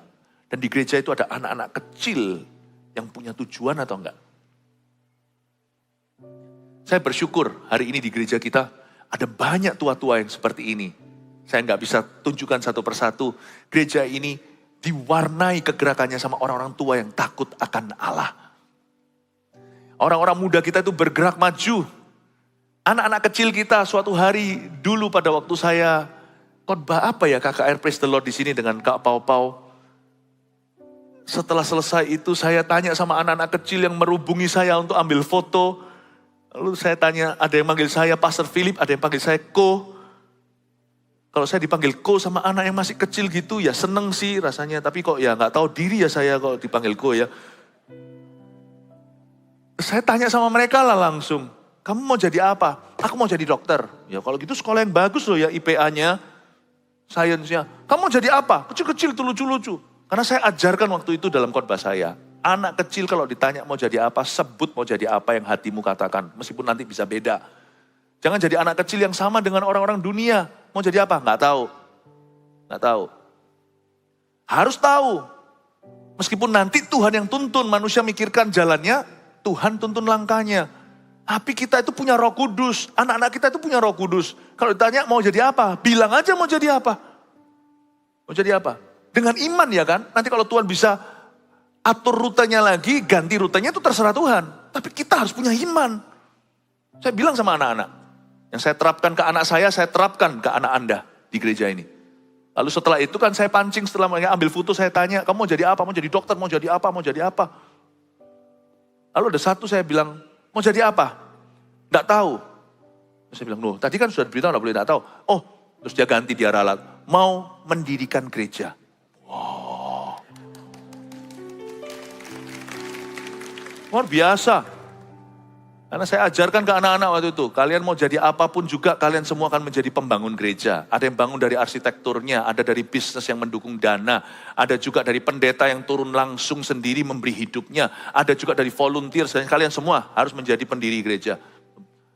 Dan di gereja itu ada anak-anak kecil yang punya tujuan atau enggak? Saya bersyukur hari ini di gereja kita ada banyak tua-tua yang seperti ini. Saya gak bisa tunjukkan satu persatu. Gereja ini diwarnai kegerakannya sama orang-orang tua yang takut akan Allah. Orang-orang muda kita itu bergerak maju. Anak-anak kecil kita suatu hari dulu pada waktu saya khotbah apa ya KKR Praise the Lord di sini dengan Kak Pau Pau. Setelah selesai itu saya tanya sama anak-anak kecil yang merubungi saya untuk ambil foto. Lalu saya tanya, ada yang manggil saya Pastor Philip, ada yang panggil saya Ko. Kalau saya dipanggil Ko sama anak yang masih kecil gitu, ya seneng sih rasanya. Tapi kok ya gak tahu diri ya saya kalau dipanggil Ko ya. Saya tanya sama mereka lah langsung, kamu mau jadi apa? Aku mau jadi dokter. Ya kalau gitu sekolah yang bagus loh ya IPA-nya, sainsnya. Kamu mau jadi apa? Kecil-kecil tuh lucu-lucu. Karena saya ajarkan waktu itu dalam khotbah saya. Anak kecil kalau ditanya mau jadi apa, sebut mau jadi apa yang hatimu katakan. Meskipun nanti bisa beda. Jangan jadi anak kecil yang sama dengan orang-orang dunia. Mau jadi apa? Nggak tahu. Nggak tahu. Harus tahu. Meskipun nanti Tuhan yang tuntun, manusia mikirkan jalannya, Tuhan tuntun langkahnya. Tapi kita itu punya Roh Kudus. Anak-anak kita itu punya Roh Kudus. Kalau ditanya mau jadi apa? Bilang aja mau jadi apa. Mau jadi apa? Dengan iman ya kan? Nanti kalau Tuhan bisa atur rutenya lagi, ganti rutenya itu terserah Tuhan. Tapi kita harus punya iman. Saya bilang sama anak-anak. Yang saya terapkan ke anak saya terapkan ke anak Anda di gereja ini. Lalu setelah itu kan saya pancing, setelah mereka ambil foto saya tanya, kamu mau jadi apa? Mau jadi dokter? Mau jadi apa? Mau jadi apa? Lalu ada satu saya bilang, mau jadi apa? Nggak tahu. Saya bilang, loh tadi kan sudah diberitahu nggak boleh nggak tahu. Oh, terus dia ganti, dia ralat. Mau mendirikan gereja. Wow. Luar biasa. Karena saya ajarkan ke anak-anak waktu itu, kalian mau jadi apapun juga, kalian semua akan menjadi pembangun gereja. Ada yang bangun dari arsitekturnya, ada dari bisnis yang mendukung dana, ada juga dari pendeta yang turun langsung sendiri memberi hidupnya, ada juga dari volunteer, dan kalian semua harus menjadi pendiri gereja.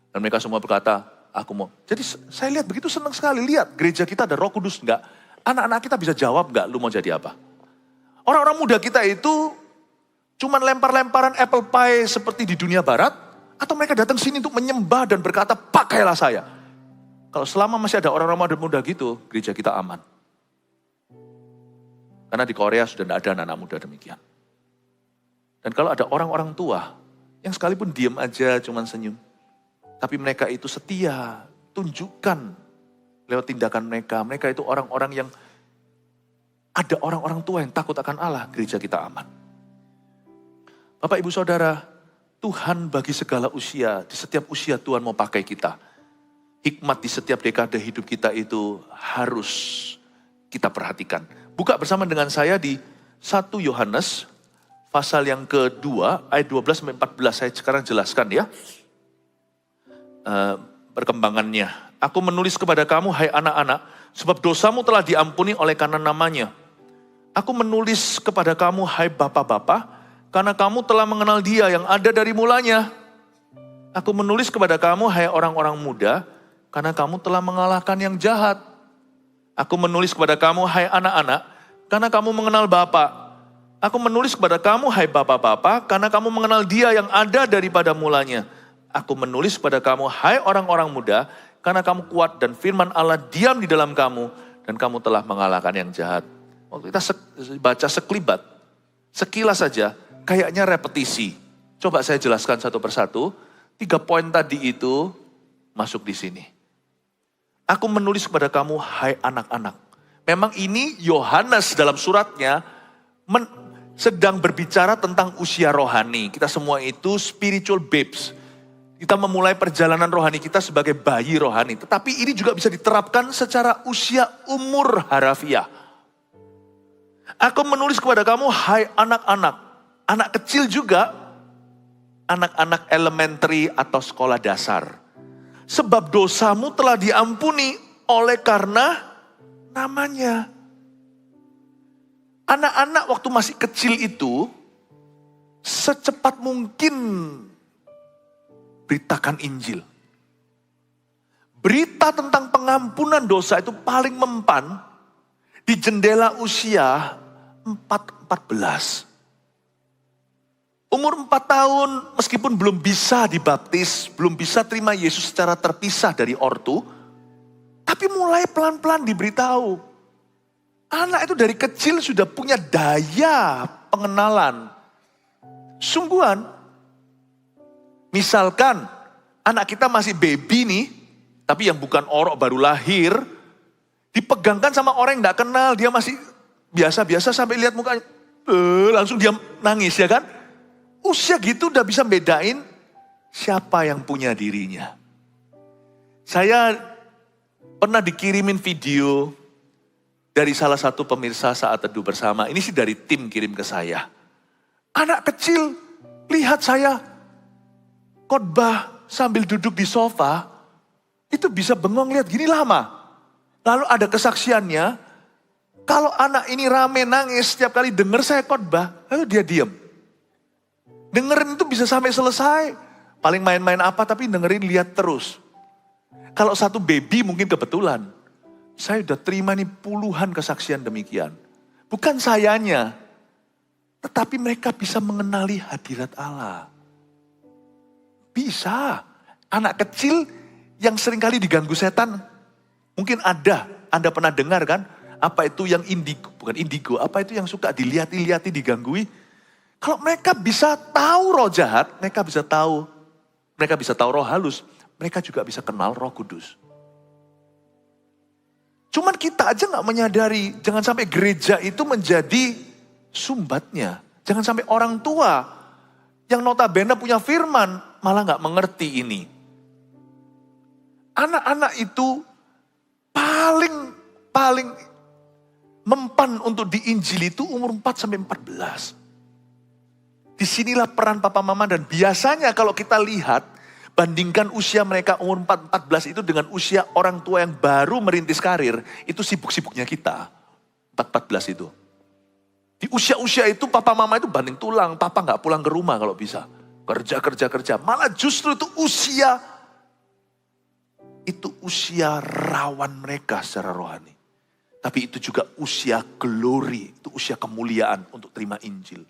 Dan mereka semua berkata, aku mau. Jadi saya lihat begitu senang sekali, lihat gereja kita ada Roh Kudus enggak? Anak-anak kita bisa jawab enggak, lu mau jadi apa? Orang-orang muda kita itu cuman lempar-lemparan apple pie seperti di dunia barat, atau mereka datang sini untuk menyembah dan berkata, pakailah saya. Kalau selama masih ada orang-orang muda gitu, gereja kita aman. Karena di Korea sudah tidak ada anak-anak muda demikian. Dan kalau ada orang-orang tua, yang sekalipun diam aja cuman senyum. Tapi mereka itu setia, tunjukkan lewat tindakan mereka. Mereka itu orang-orang yang, ada orang-orang tua yang takut akan Allah, gereja kita aman. Bapak ibu saudara, Tuhan bagi segala usia, di setiap usia Tuhan mau pakai kita. Hikmat di setiap dekade hidup kita itu harus kita perhatikan. Buka bersama dengan saya di 1 Yohanes, pasal yang kedua, ayat 12-14. Saya sekarang jelaskan ya. Perkembangannya. Aku menulis kepada kamu, hai anak-anak, sebab dosamu telah diampuni oleh karena namanya. Aku menulis kepada kamu, hai bapak-bapak, karena kamu telah mengenal Dia yang ada dari mulanya. Aku menulis kepada kamu, hai orang-orang muda, karena kamu telah mengalahkan yang jahat. Aku menulis kepada kamu, hai anak-anak, karena kamu mengenal Bapa. Aku menulis kepada kamu, hai bapak-bapak, karena kamu mengenal Dia yang ada daripada mulanya. Aku menulis kepada kamu, hai orang-orang muda, karena kamu kuat dan firman Allah diam di dalam kamu, dan kamu telah mengalahkan yang jahat. Waktu kita baca sekelibat, sekilas saja, kayaknya repetisi. Coba saya jelaskan satu persatu. 3 poin tadi itu masuk di sini. Aku menulis kepada kamu, hai anak-anak. Memang ini Yohanes dalam suratnya sedang berbicara tentang usia rohani. Kita semua itu spiritual babes. Kita memulai perjalanan rohani kita sebagai bayi rohani. Tetapi ini juga bisa diterapkan secara usia umur harafiah. Aku menulis kepada kamu, hai anak-anak. Anak kecil juga, anak-anak elementary atau sekolah dasar. Sebab dosamu telah diampuni oleh karena namanya. Anak-anak waktu masih kecil itu, secepat mungkin beritakan Injil. Berita tentang pengampunan dosa itu paling mempan di jendela usia 14. Umur 4 tahun meskipun belum bisa dibaptis, belum bisa terima Yesus secara terpisah dari ortu, tapi mulai pelan-pelan diberitahu. Anak itu dari kecil sudah punya daya pengenalan. Sungguhan, misalkan anak kita masih baby nih, tapi yang bukan orok baru lahir, dipegangkan sama orang yang gak kenal, dia masih biasa-biasa sampai lihat mukanya, langsung dia nangis ya kan. Usia gitu udah bisa bedain siapa yang punya dirinya. Saya pernah dikirimin video dari salah satu pemirsa saat teduh bersama. Ini sih dari tim kirim ke saya. Anak kecil lihat saya khotbah sambil duduk di sofa, itu bisa bengong lihat gini lama. Lalu ada kesaksiannya, kalau anak ini rame nangis setiap kali dengar saya khotbah, lalu dia diam. Dengerin itu bisa sampai selesai. Paling main-main apa tapi dengerin lihat terus. Kalau satu baby mungkin kebetulan. Saya udah terima nih puluhan kesaksian demikian. Bukan sayanya. Tetapi mereka bisa mengenali hadirat Allah. Bisa. Anak kecil yang seringkali diganggu setan. Mungkin ada. Anda pernah dengar kan? Apa itu yang indigo? Bukan indigo. Apa itu yang suka dilihat-lihati, diganggui? Kalau mereka bisa tahu roh jahat, mereka bisa tahu roh halus, mereka juga bisa kenal Roh Kudus. Cuman kita aja gak menyadari, jangan sampai gereja itu menjadi sumbatnya. Jangan sampai orang tua yang notabene punya firman malah gak mengerti ini. Anak-anak itu paling mempan untuk diinjili itu umur 4-14. Disinilah peran papa mama, dan biasanya kalau kita lihat, bandingkan usia mereka umur 14 itu dengan usia orang tua yang baru merintis karir, itu sibuk-sibuknya kita. 14 itu. Di usia-usia itu papa mama itu banding tulang, papa gak pulang ke rumah kalau bisa. Kerja. Malah justru itu usia rawan mereka secara rohani. Tapi itu juga usia glory, itu usia kemuliaan untuk terima Injil.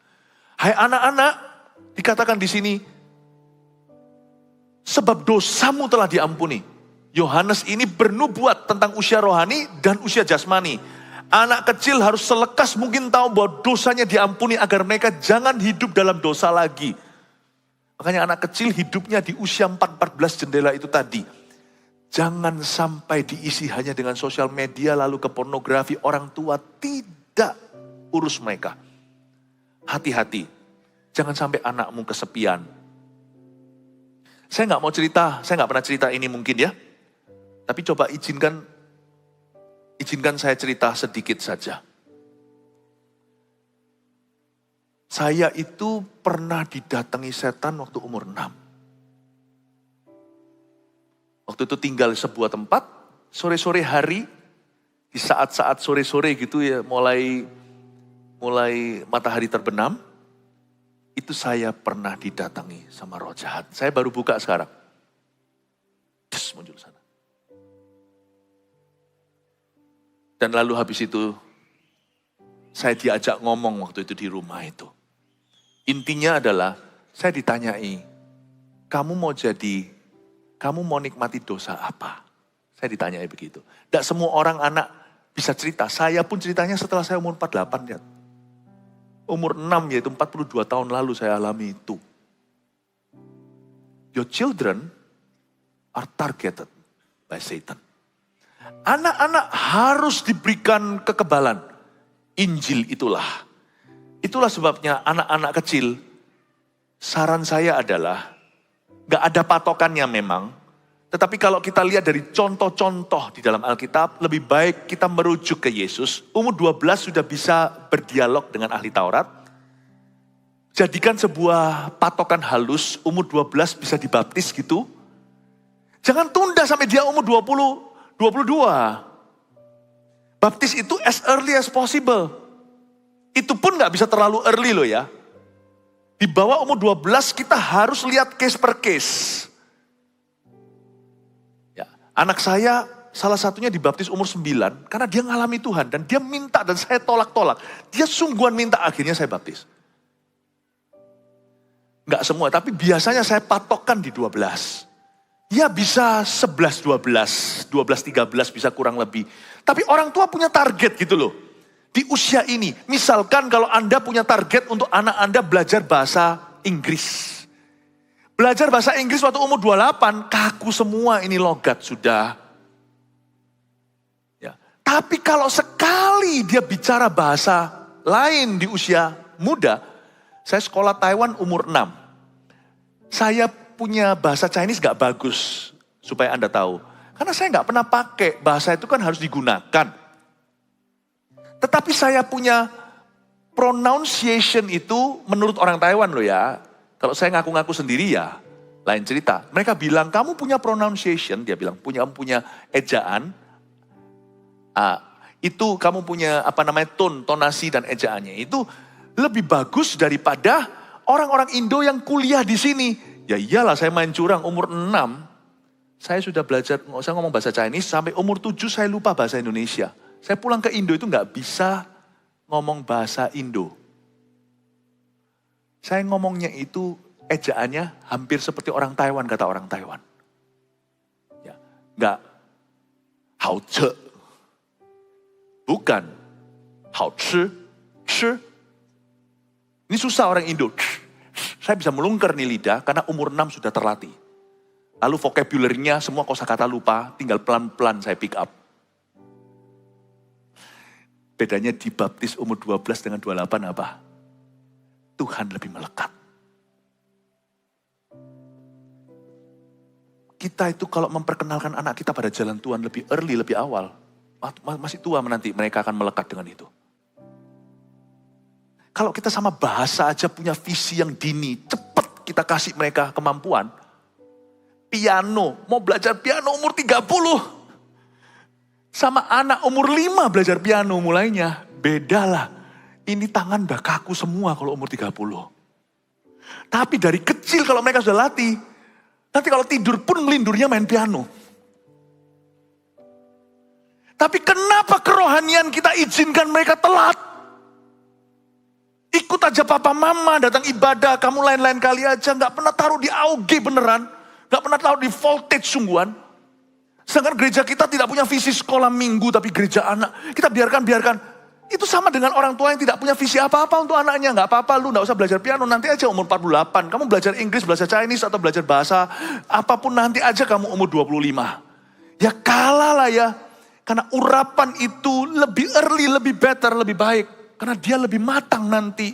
Hai anak-anak, dikatakan di sini, sebab dosamu telah diampuni. Yohanes ini bernubuat tentang usia rohani dan usia jasmani. Anak kecil harus selekas mungkin tahu bahwa dosanya diampuni agar mereka jangan hidup dalam dosa lagi. Makanya anak kecil hidupnya di usia 14 jendela itu tadi. Jangan sampai diisi hanya dengan sosial media lalu ke pornografi. Orang tua tidak urus mereka. Hati-hati, jangan sampai anakmu kesepian. Saya nggak mau cerita, saya nggak pernah cerita ini mungkin ya. Tapi coba izinkan saya cerita sedikit saja. Saya itu pernah didatangi setan waktu umur 6. Waktu itu tinggal di sebuah tempat, sore-sore hari, di saat-saat sore-sore gitu ya, mulai matahari terbenam, itu saya pernah didatangi sama roh jahat. Saya baru buka sekarang. Terus muncul sana. Dan lalu habis itu, saya diajak ngomong waktu itu di rumah itu. Intinya adalah, saya ditanyai, kamu mau nikmati dosa apa? Saya ditanyai begitu. Tidak semua orang anak bisa cerita. Saya pun ceritanya setelah saya umur 48. Ya. Umur 6 yaitu 42 tahun lalu saya alami itu. Your children are targeted by Satan. Anak-anak harus diberikan kekebalan. Injil itulah. Itulah sebabnya anak-anak kecil, saran saya adalah, gak ada patokannya memang. Tetapi kalau kita lihat dari contoh-contoh di dalam Alkitab, lebih baik kita merujuk ke Yesus. Umur 12 sudah bisa berdialog dengan ahli Taurat. Jadikan sebuah patokan halus, umur 12 bisa dibaptis gitu. Jangan tunda sampai dia umur 20, 22. Baptis itu as early as possible. Itu pun gak bisa terlalu early loh ya. Di bawah umur 12 kita harus lihat case per case. Ya, anak saya salah satunya dibaptis umur 9 karena dia ngalami Tuhan dan dia minta dan saya tolak-tolak. Dia sungguhan minta, akhirnya saya baptis. Enggak semua, tapi biasanya saya patokkan di 12. Ya bisa 11, 12, 13 bisa kurang lebih. Tapi orang tua punya target gitu loh. Di usia ini, misalkan kalau Anda punya target untuk anak Anda belajar bahasa Inggris. Belajar bahasa Inggris waktu umur 28, kaku semua ini logat sudah. Ya. Tapi kalau sekali dia bicara bahasa lain di usia muda, saya sekolah Taiwan umur 6. Saya punya bahasa Chinese gak bagus, supaya Anda tahu. Karena saya gak pernah pakai, bahasa itu kan harus digunakan. Tetapi saya punya pronunciation itu menurut orang Taiwan loh ya. Kalau saya ngaku-ngaku sendiri ya, lain cerita. Mereka bilang, kamu punya pronunciation, dia bilang, punya ejaan. Itu kamu punya tonasi dan ejaannya. Itu lebih bagus daripada orang-orang Indo yang kuliah di sini. Ya iyalah saya main curang umur 6. Saya sudah belajar, saya ngomong bahasa Chinese, sampai umur 7 saya lupa bahasa Indonesia. Saya pulang ke Indo itu nggak bisa ngomong bahasa Indo. Saya ngomongnya itu ejaannya hampir seperti orang Taiwan, kata orang Taiwan. Ya, nggak hao ce. Bukan hao chi, chi. Ini susah orang Indo. Saya bisa melungker nih lidah karena umur 6 sudah terlatih. Lalu vocabulary-nya semua kosakata lupa, tinggal pelan-pelan saya pick up. Bedanya dibaptis umur 12 dengan 28 apa? Tuhan lebih melekat. Kita itu kalau memperkenalkan anak kita pada jalan Tuhan lebih early, lebih awal. Masih tua nanti mereka akan melekat dengan itu. Kalau kita sama bahasa aja punya visi yang dini, cepat kita kasih mereka kemampuan. Piano, mau belajar piano umur 30. Sama anak umur 5 belajar piano mulainya. Bedalah. Ini tangan udah kaku semua kalau umur 30. Tapi dari kecil kalau mereka sudah latih. Nanti kalau tidur pun ngelindurnya main piano. Tapi kenapa kerohanian kita izinkan mereka telat? Ikut aja papa mama datang ibadah, kamu lain-lain kali aja. Gak pernah taruh di AUG beneran. Gak pernah taruh di voltage sungguhan. Sedangkan gereja kita tidak punya visi sekolah minggu, tapi gereja anak. Kita biarkan. Itu sama dengan orang tua yang tidak punya visi apa-apa untuk anaknya. Gak apa-apa, lu gak usah belajar piano, nanti aja umur 48. Kamu belajar Inggris, belajar Chinese, atau belajar bahasa. Apapun nanti aja kamu umur 25. Ya kalah lah ya. Karena urapan itu lebih early, lebih better, lebih baik. Karena dia lebih matang nanti.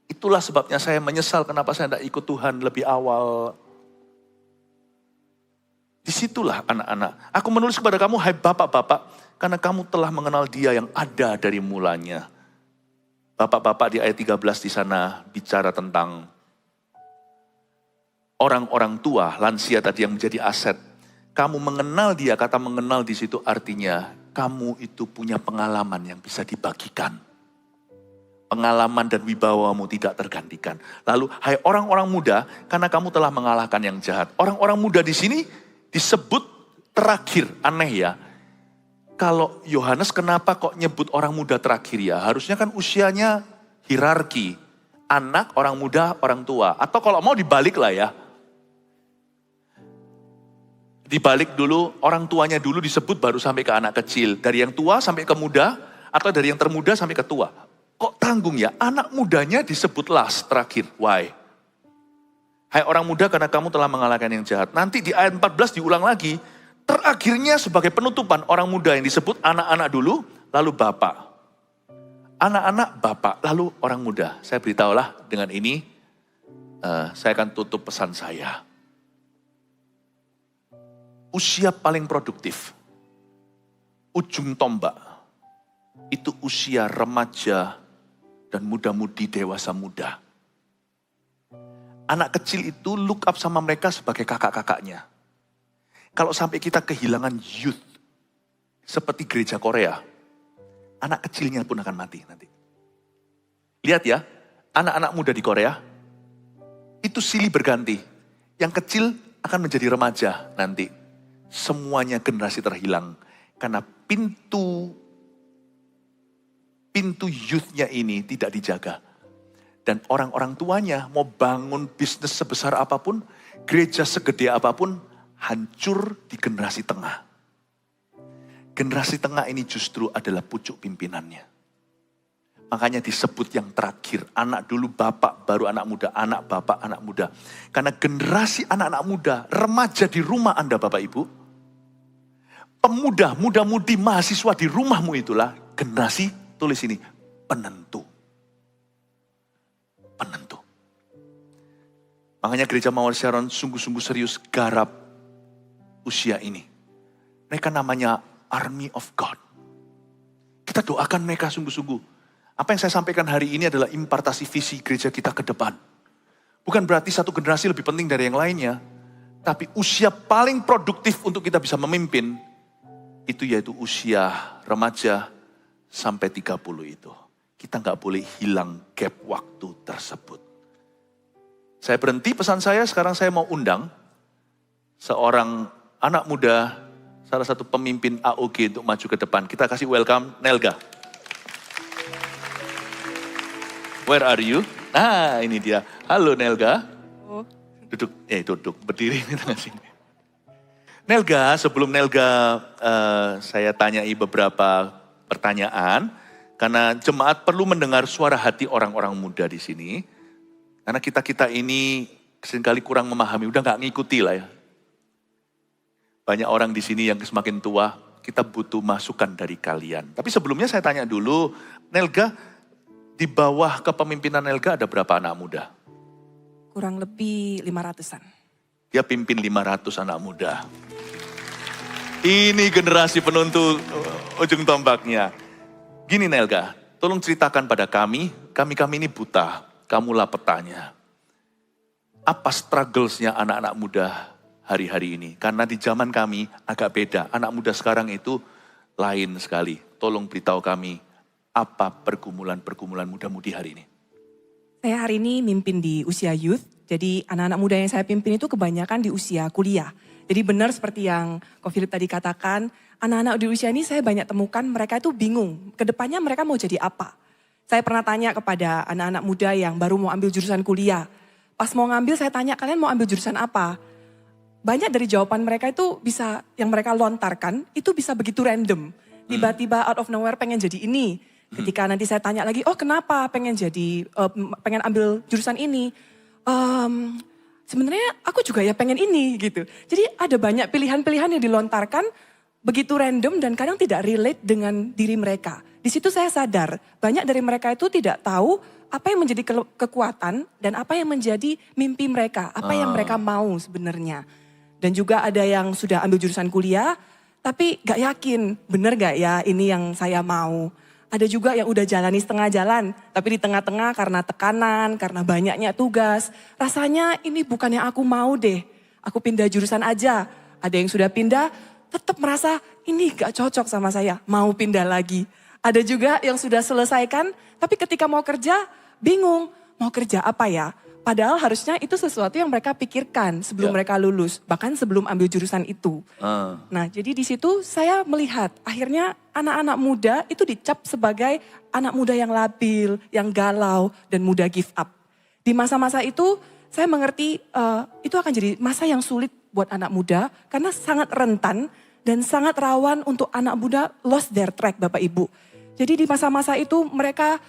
Itulah sebabnya saya menyesal kenapa saya tidak ikut Tuhan lebih awal. Disitulah anak-anak. Aku menulis kepada kamu, hai bapak-bapak, karena kamu telah mengenal dia yang ada dari mulanya. Bapak-bapak di ayat 13 di sana bicara tentang orang-orang tua, lansia tadi yang menjadi aset. Kamu mengenal dia, kata mengenal di situ artinya kamu itu punya pengalaman yang bisa dibagikan. Pengalaman dan wibawamu tidak tergantikan. Lalu, hai orang-orang muda, karena kamu telah mengalahkan yang jahat. Orang-orang muda di sini disebut terakhir, aneh ya. Kalau Yohanes kenapa kok nyebut orang muda terakhir ya? Harusnya kan usianya hierarki. Anak, orang muda, orang tua. Atau kalau mau dibalik lah ya. Dibalik dulu, orang tuanya dulu disebut baru sampai ke anak kecil. Dari yang tua sampai ke muda, atau dari yang termuda sampai ke tua. Kok tanggung ya? Anak mudanya disebut last, terakhir. Why? Hai orang muda karena kamu telah mengalahkan yang jahat. Nanti di ayat 14 diulang lagi. Terakhirnya sebagai penutupan orang muda yang disebut anak-anak dulu, lalu bapak. Anak-anak, bapak, lalu orang muda. Saya beritahulah dengan ini, saya akan tutup pesan saya. Usia paling produktif, ujung tombak, itu usia remaja dan muda-mudi dewasa muda. Anak kecil itu look up sama mereka sebagai kakak-kakaknya. Kalau sampai kita kehilangan youth, seperti gereja Korea, anak kecilnya pun akan mati nanti. Lihat ya, anak-anak muda di Korea, itu silih berganti. Yang kecil akan menjadi remaja nanti. Semuanya generasi terhilang. Karena pintu youth-nya ini tidak dijaga. Dan orang-orang tuanya mau bangun bisnis sebesar apapun, gereja segede apapun, hancur di generasi tengah. Generasi tengah ini justru adalah pucuk pimpinannya. Makanya disebut yang terakhir, anak dulu bapak, baru anak muda, anak bapak, anak muda. Karena generasi anak-anak muda, remaja di rumah Anda Bapak Ibu, pemuda, muda-mudi, mahasiswa di rumahmu itulah generasi, tulis ini, penentu. Penentu. Makanya gereja Mawar Sharon sungguh-sungguh serius garap usia ini. Mereka namanya Army of God. Kita doakan mereka sungguh-sungguh. Apa yang saya sampaikan hari ini adalah impartasi visi gereja kita ke depan. Bukan berarti satu generasi lebih penting dari yang lainnya. Tapi usia paling produktif untuk kita bisa memimpin, itu yaitu usia remaja sampai 30 itu. Kita nggak boleh hilang gap waktu tersebut. Saya berhenti pesan saya, sekarang saya mau undang seorang anak muda, salah satu pemimpin AOG untuk maju ke depan. Kita kasih welcome Nelga. Where are you? Nah ini dia. Halo Nelga. Duduk, berdiri di tengah sini. Nelga, sebelum Nelga saya tanyai beberapa pertanyaan. Karena jemaat perlu mendengar suara hati orang-orang muda di sini. Karena kita ini seringkali kurang memahami, udah gak ngikuti lah ya. Banyak orang di sini yang semakin tua, kita butuh masukan dari kalian. Tapi sebelumnya saya tanya dulu, Nelga, di bawah kepemimpinan Nelga ada berapa anak muda? Kurang lebih 500-an. Dia pimpin 500 anak muda. Ini generasi penuntut ujung tombaknya. Gini Nelga, tolong ceritakan pada kami ini buta, kamulah petanya. Apa strugglesnya anak-anak muda hari-hari ini? Karena di zaman kami agak beda, anak muda sekarang itu lain sekali. Tolong beritahu kami, apa pergumulan-pergumulan muda-mudi hari ini? Saya hari ini mimpin di usia youth, jadi anak-anak muda yang saya pimpin itu kebanyakan di usia kuliah. Jadi benar seperti yang Ko Philip tadi katakan, anak-anak di usia ini saya banyak temukan mereka itu bingung. Kedepannya mereka mau jadi apa? Saya pernah tanya kepada anak-anak muda yang baru mau ambil jurusan kuliah. Pas mau ngambil saya tanya, kalian mau ambil jurusan apa? Banyak dari jawaban mereka itu bisa, yang mereka lontarkan, itu bisa begitu random. Tiba-tiba out of nowhere pengen jadi ini. Ketika nanti saya tanya lagi, oh kenapa pengen ambil jurusan ini? Sebenarnya aku juga ya pengen ini gitu. Jadi ada banyak pilihan-pilihan yang dilontarkan, begitu random dan kadang tidak relate dengan diri mereka. Di situ saya sadar, banyak dari mereka itu tidak tahu apa yang menjadi kekuatan dan apa yang menjadi mimpi mereka, apa yang mereka mau sebenarnya. Dan juga ada yang sudah ambil jurusan kuliah, tapi gak yakin, bener gak ya ini yang saya mau. Ada juga yang udah jalani setengah jalan, tapi di tengah-tengah karena tekanan, karena banyaknya tugas. Rasanya ini bukan yang aku mau deh, aku pindah jurusan aja. Ada yang sudah pindah, tetap merasa ini gak cocok sama saya, mau pindah lagi. Ada juga yang sudah selesaikan, tapi ketika mau kerja bingung, mau kerja apa ya? Padahal harusnya itu sesuatu yang mereka pikirkan sebelum mereka lulus, bahkan sebelum ambil jurusan itu. Nah, jadi di situ saya melihat akhirnya anak-anak muda itu dicap sebagai anak muda yang labil, yang galau, dan mudah give up. Di masa-masa itu saya mengerti itu akan jadi masa yang sulit buat anak muda karena sangat rentan dan sangat rawan untuk anak muda lost their track Bapak Ibu. Jadi di masa-masa itu mereka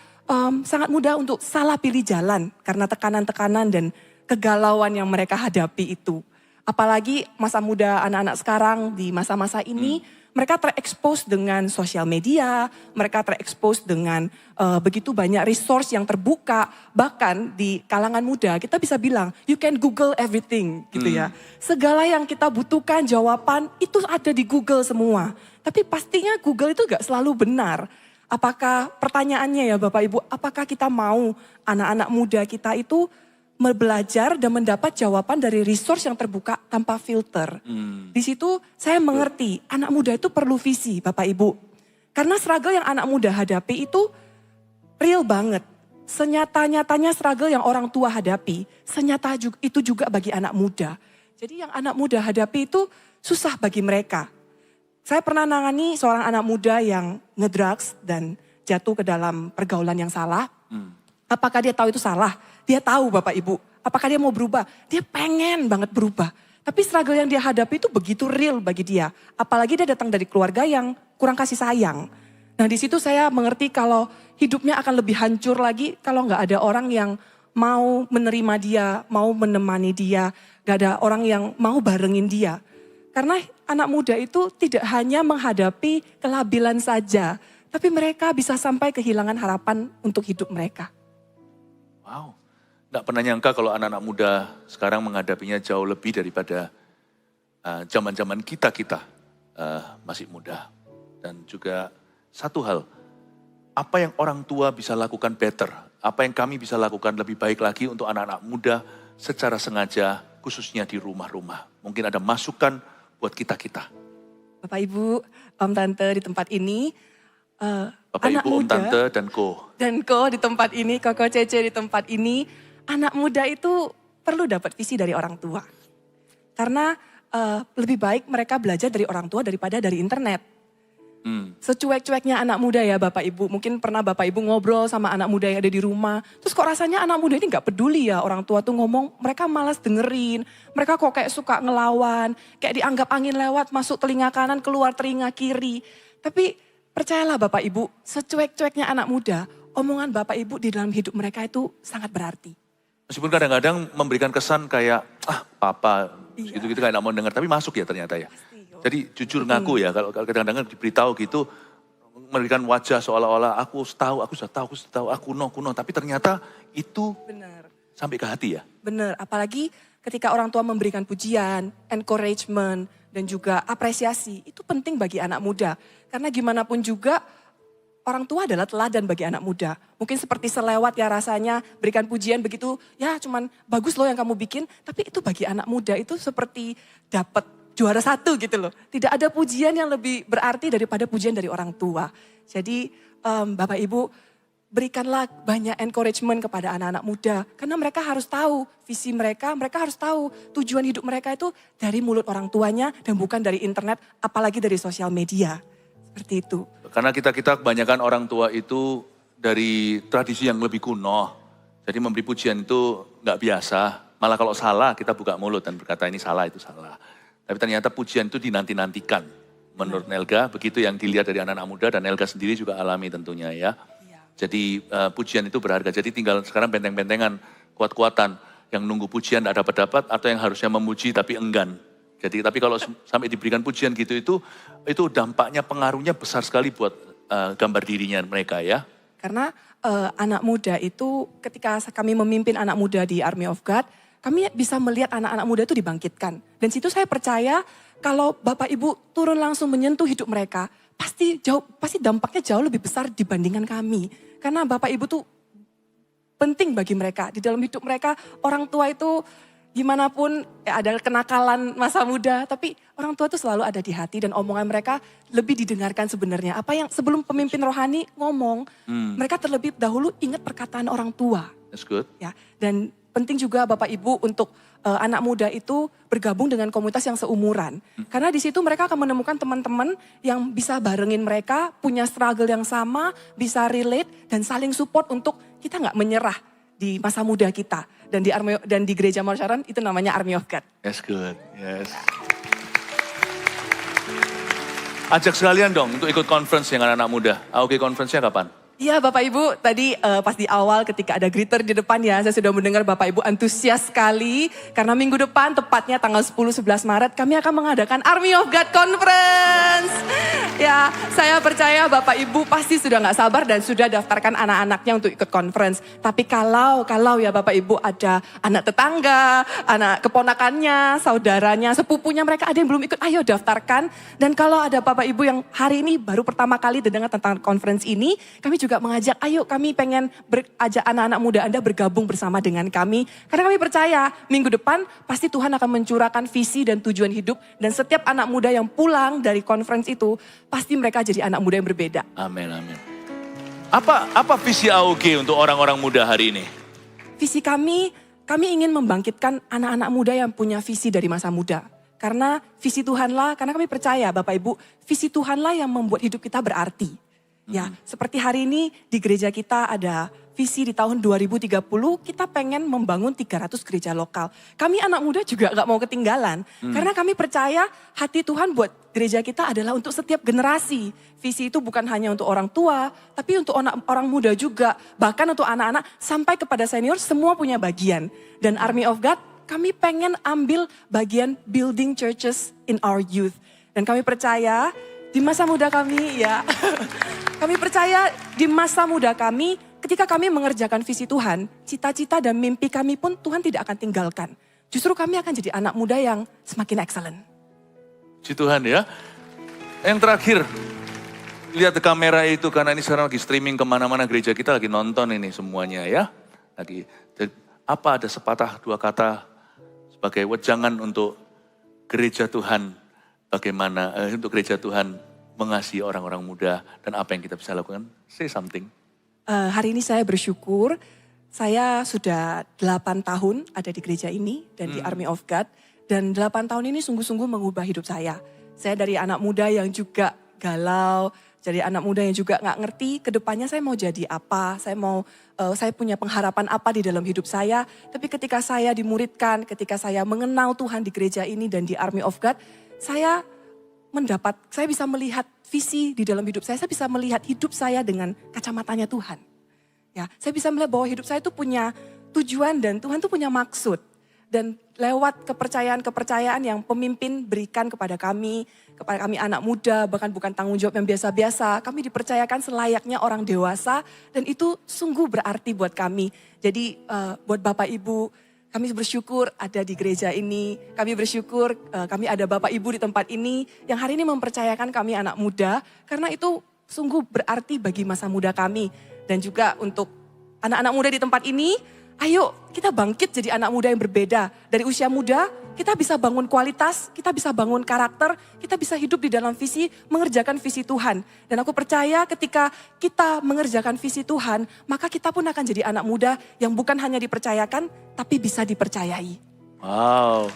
sangat mudah untuk salah pilih jalan karena tekanan-tekanan dan kegalauan yang mereka hadapi itu. Apalagi masa muda anak-anak sekarang di masa-masa ini mereka terekspos dengan sosial media, mereka terekspos dengan begitu banyak resource yang terbuka. Bahkan di kalangan muda kita bisa bilang you can Google everything gitu ya. Segala yang kita butuhkan jawaban itu ada di Google semua. Tapi pastinya Google itu gak selalu benar. Apakah pertanyaannya ya Bapak Ibu, apakah kita mau anak-anak muda kita itu belajar dan mendapat jawaban dari resource yang terbuka tanpa filter. Di situ saya mengerti anak muda itu perlu visi Bapak Ibu. Karena struggle yang anak muda hadapi itu real banget. Senyata-nyatanya struggle yang orang tua hadapi, senyata itu juga bagi anak muda. Jadi yang anak muda hadapi itu susah bagi mereka. Saya pernah nangani seorang anak muda yang ngedrugs dan jatuh ke dalam pergaulan yang salah. Apakah dia tahu itu salah? Dia tahu Bapak Ibu. Apakah dia mau berubah? Dia pengen banget berubah. Tapi struggle yang dia hadapi itu begitu real bagi dia. Apalagi dia datang dari keluarga yang kurang kasih sayang. Nah di situ saya mengerti kalau hidupnya akan lebih hancur lagi kalau nggak ada orang yang mau menerima dia, mau menemani dia. Gak ada orang yang mau barengin dia. Karena anak muda itu tidak hanya menghadapi kelabilan saja, tapi mereka bisa sampai kehilangan harapan untuk hidup mereka. Wow, gak pernah nyangka kalau anak-anak muda sekarang menghadapinya jauh lebih daripada zaman-zaman kita masih muda. Dan juga satu hal, apa yang orang tua bisa lakukan better, apa yang kami bisa lakukan lebih baik lagi untuk anak-anak muda secara sengaja, khususnya di rumah-rumah. Mungkin ada masukan buat kita-kita. Bapak Ibu, Om Tante di tempat ini, Bapak anak Ibu, Om muda, Tante dan Ko. dan Ko di tempat ini, Koko Cece di tempat ini, anak muda itu perlu dapat visi dari orang tua. Karena lebih baik mereka belajar dari orang tua daripada dari internet. Secuek-cueknya anak muda ya Bapak Ibu, mungkin pernah Bapak Ibu ngobrol sama anak muda yang ada di rumah. Terus kok rasanya anak muda ini gak peduli ya orang tua tuh ngomong, mereka malas dengerin. Mereka kok kayak suka ngelawan, kayak dianggap angin lewat masuk telinga kanan keluar telinga kiri. Tapi percayalah Bapak Ibu, secuek-cueknya anak muda, omongan Bapak Ibu di dalam hidup mereka itu sangat berarti. Meskipun kadang-kadang memberikan kesan kayak, papa, gitu-gitu kayak gak mau dengar, tapi masuk ya ternyata ya. Jadi jujur ngaku ya, kalau kadang-kadang diberitahu gitu, memberikan wajah seolah-olah aku sudah tahu, aku kuno. Tapi ternyata itu Benar. sampai ke hati ya. Benar, apalagi ketika orang tua memberikan pujian, encouragement, dan juga apresiasi, itu penting bagi anak muda. Karena gimana pun juga, orang tua adalah teladan bagi anak muda. Mungkin seperti selewat ya rasanya, berikan pujian begitu, ya cuman bagus loh yang kamu bikin, tapi itu bagi anak muda itu seperti dapat juara satu gitu loh. Tidak ada pujian yang lebih berarti daripada pujian dari orang tua. Jadi Bapak Ibu, berikanlah banyak encouragement kepada anak-anak muda. Karena mereka harus tahu visi mereka harus tahu tujuan hidup mereka itu dari mulut orang tuanya dan bukan dari internet, apalagi dari sosial media. Seperti itu. Karena kita kebanyakan orang tua itu dari tradisi yang lebih kuno. Jadi memberi pujian itu nggak biasa. Malah kalau salah kita buka mulut dan berkata ini salah, itu salah. Tapi ternyata pujian itu dinanti-nantikan. Menurut Nelga, begitu yang dilihat dari anak-anak muda dan Nelga sendiri juga alami tentunya ya. Jadi pujian itu berharga. Jadi tinggal sekarang benteng-bentengan, kuat-kuatan. Yang nunggu pujian tidak dapat-dapat atau yang harusnya memuji tapi enggan. Jadi tapi kalau sampai diberikan pujian gitu itu dampaknya, pengaruhnya besar sekali buat gambar dirinya mereka ya. Karena anak muda itu ketika kami memimpin anak muda di Army of God, kami bisa melihat anak-anak muda itu dibangkitkan. Dan situ saya percaya kalau Bapak Ibu turun langsung menyentuh hidup mereka, pasti dampaknya jauh lebih besar dibandingkan kami. Karena Bapak Ibu tuh penting bagi mereka. Di dalam hidup mereka orang tua itu gimana pun ada kenakalan masa muda, tapi orang tua itu selalu ada di hati dan omongan mereka lebih didengarkan sebenarnya. Apa yang sebelum pemimpin rohani ngomong, mereka terlebih dahulu ingat perkataan orang tua. That's good. Ya, dan penting juga Bapak Ibu untuk anak muda itu bergabung dengan komunitas yang seumuran. Karena di situ mereka akan menemukan teman-teman yang bisa barengin mereka, punya struggle yang sama, bisa relate dan saling support untuk kita nggak menyerah di masa muda kita. Dan di gereja Mount Sharon itu namanya Army of God. That's good, yes. Ajak sekalian dong untuk ikut conference dengan anak muda. AOG conference-nya kapan? Iya Bapak Ibu, tadi pas di awal ketika ada greeter di depan ya, saya sudah mendengar Bapak Ibu antusias sekali. Karena minggu depan, tepatnya tanggal 10-11 Maret, kami akan mengadakan Army of God Conference. Ya, saya percaya Bapak Ibu pasti sudah gak sabar dan sudah daftarkan anak-anaknya untuk ikut conference. Tapi kalau ya Bapak Ibu ada anak tetangga, anak keponakannya, saudaranya, sepupunya mereka ada yang belum ikut, ayo daftarkan. Dan kalau ada Bapak Ibu yang hari ini baru pertama kali mendengar tentang conference ini, kami juga mengajak, ayo kami pengen ajak anak-anak muda Anda bergabung bersama dengan kami. Karena kami percaya minggu depan pasti Tuhan akan mencurahkan visi dan tujuan hidup. Dan setiap anak muda yang pulang dari conference itu, pasti mereka jadi anak muda yang berbeda. Amin, amin. Apa visi AOG untuk orang-orang muda hari ini? Visi kami ingin membangkitkan anak-anak muda yang punya visi dari masa muda. Karena visi Tuhanlah, karena kami percaya Bapak Ibu, visi Tuhanlah yang membuat hidup kita berarti. Ya, seperti hari ini di gereja kita ada visi di tahun 2030, kita pengen membangun 300 gereja lokal. Kami anak muda juga gak mau ketinggalan. Karena kami percaya hati Tuhan buat gereja kita adalah untuk setiap generasi. Visi itu bukan hanya untuk orang tua, tapi untuk orang muda juga. Bahkan untuk anak-anak sampai kepada senior semua punya bagian. Dan Army of God, kami pengen ambil bagian building churches in our youth. Dan kami percaya di masa muda kami ya, kami percaya di masa muda kami ketika kami mengerjakan visi Tuhan, cita-cita dan mimpi kami pun Tuhan tidak akan tinggalkan. Justru kami akan jadi anak muda yang semakin excellent. Puji Tuhan ya. Yang terakhir, lihat ke kamera itu karena ini sekarang lagi streaming kemana-mana, gereja kita lagi nonton ini semuanya ya. Apa ada sepatah dua kata sebagai wejangan untuk gereja Tuhan? Bagaimana untuk gereja Tuhan mengasihi orang-orang muda dan apa yang kita bisa lakukan? Say something. Hari ini saya bersyukur, saya sudah 8 tahun ada di gereja ini dan di Army of God. Dan 8 tahun ini sungguh-sungguh mengubah hidup saya. Saya dari anak muda yang juga galau, jadi anak muda yang juga gak ngerti ke depannya saya mau jadi apa, saya punya pengharapan apa di dalam hidup saya. Tapi ketika saya dimuridkan, ketika saya mengenal Tuhan di gereja ini dan di Army of God, saya bisa melihat visi di dalam hidup saya bisa melihat hidup saya dengan kacamatanya Tuhan. Ya, saya bisa melihat bahwa hidup saya itu punya tujuan dan Tuhan itu punya maksud. Dan lewat kepercayaan-kepercayaan yang pemimpin berikan kepada kami anak muda, bahkan bukan tanggung jawab yang biasa-biasa, kami dipercayakan selayaknya orang dewasa dan itu sungguh berarti buat kami. Jadi buat Bapak Ibu, kami bersyukur ada di gereja ini, kami bersyukur kami ada Bapak Ibu di tempat ini yang hari ini mempercayakan kami anak muda karena itu sungguh berarti bagi masa muda kami. Dan juga untuk anak-anak muda di tempat ini, ayo kita bangkit jadi anak muda yang berbeda. Dari usia muda kita bisa bangun kualitas, kita bisa bangun karakter, kita bisa hidup di dalam visi, mengerjakan visi Tuhan. Dan aku percaya ketika kita mengerjakan visi Tuhan, maka kita pun akan jadi anak muda yang bukan hanya dipercayakan, tapi bisa dipercayai. Wow.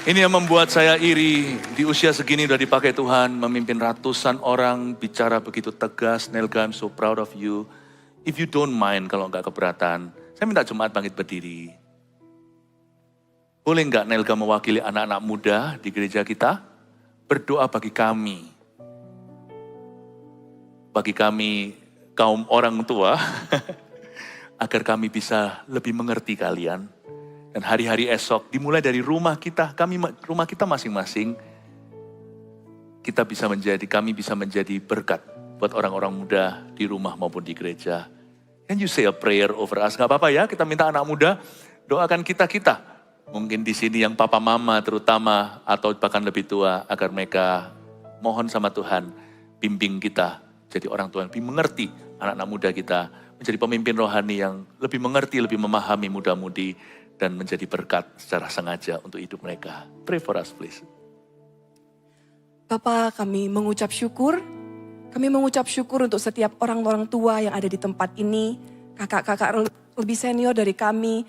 Ini yang membuat saya iri, di usia segini udah dipakai Tuhan, memimpin ratusan orang, bicara begitu tegas. Nelga, I'm so proud of you. If you don't mind kalau nggak keberatan, saya minta jemaat bangkit berdiri. Boleh nggak Nelga mewakili anak-anak muda di gereja kita? Berdoa bagi kami kaum orang tua, agar kami bisa lebih mengerti kalian. Dan hari-hari esok dimulai dari rumah kita, rumah kita masing-masing, kami bisa menjadi berkat buat orang-orang muda di rumah maupun di gereja. Can you say a prayer over us? Gak apa-apa ya, kita minta anak muda doakan kita. Mungkin di sini yang papa mama terutama atau bahkan lebih tua, agar mereka mohon sama Tuhan bimbing kita jadi orang tua yang lebih mengerti anak-anak muda kita, menjadi pemimpin rohani yang lebih mengerti, lebih memahami muda-mudi dan menjadi berkat secara sengaja untuk hidup mereka. Pray for us please. Bapa, kami mengucap syukur. Kami mengucap syukur untuk setiap orang-orang tua yang ada di tempat ini, kakak-kakak lebih senior dari kami.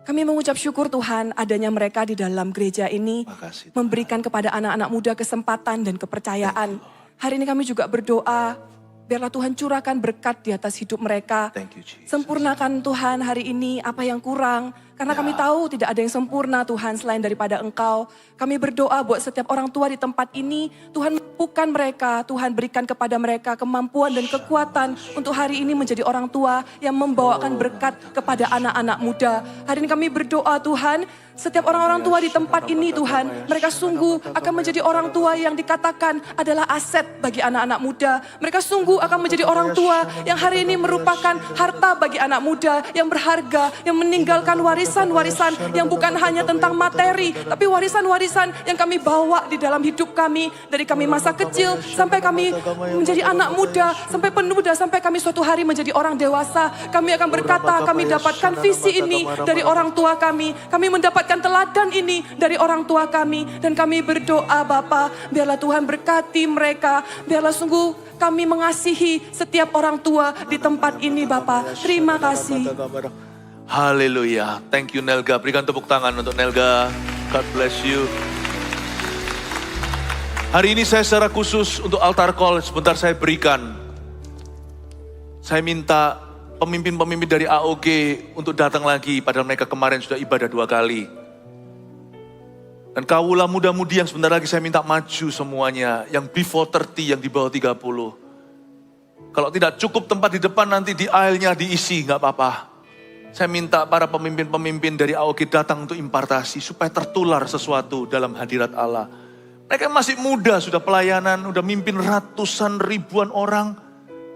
Kami mengucap syukur Tuhan adanya mereka di dalam gereja ini, Makasih, memberikan kepada anak-anak muda kesempatan dan kepercayaan. Hari ini kami juga berdoa, biarlah Tuhan curahkan berkat di atas hidup mereka. Thank you, Jesus. Sempurnakan Tuhan hari ini apa yang kurang. Karena kami tahu tidak ada yang sempurna Tuhan selain daripada Engkau. Kami berdoa buat setiap orang tua di tempat ini. Tuhan mampukan mereka, Tuhan berikan kepada mereka kemampuan dan kekuatan untuk hari ini menjadi orang tua yang membawakan berkat kepada anak-anak muda. Hari ini kami berdoa Tuhan, setiap orang-orang tua di tempat ini Tuhan, mereka sungguh akan menjadi orang tua yang dikatakan adalah aset bagi anak-anak muda. Mereka sungguh akan menjadi orang tua yang hari ini merupakan harta bagi anak muda yang berharga, yang meninggalkan warisan-warisan yang bukan hanya tentang materi, tapi warisan-warisan yang kami bawa di dalam hidup kami, dari kami masa kecil sampai kami menjadi anak muda, sampai pemuda, sampai kami suatu hari menjadi orang dewasa. Kami akan berkata, kami dapatkan visi ini dari orang tua kami mendapatkan teladan ini dari orang tua kami, dan kami berdoa Bapa, biarlah Tuhan berkati mereka, biarlah sungguh kami mengasihi setiap orang tua di tempat ini Bapa. Terima kasih. Haleluya. Thank you Nelga. Berikan tepuk tangan untuk Nelga. God bless you. Hari ini saya secara khusus untuk altar call sebentar saya berikan. Saya minta pemimpin-pemimpin dari AOG untuk datang lagi, padahal mereka kemarin sudah ibadah 2 kali. Dan kaulah muda-mudi yang sebentar lagi saya minta maju semuanya, yang before 30, yang di bawah 30. Kalau tidak cukup tempat di depan, nanti di aisle-nya diisi, gak apa-apa. Saya minta para pemimpin-pemimpin dari AOG datang untuk impartasi, supaya tertular sesuatu dalam hadirat Allah. Mereka masih muda, sudah pelayanan, sudah mimpin ratusan ribuan orang.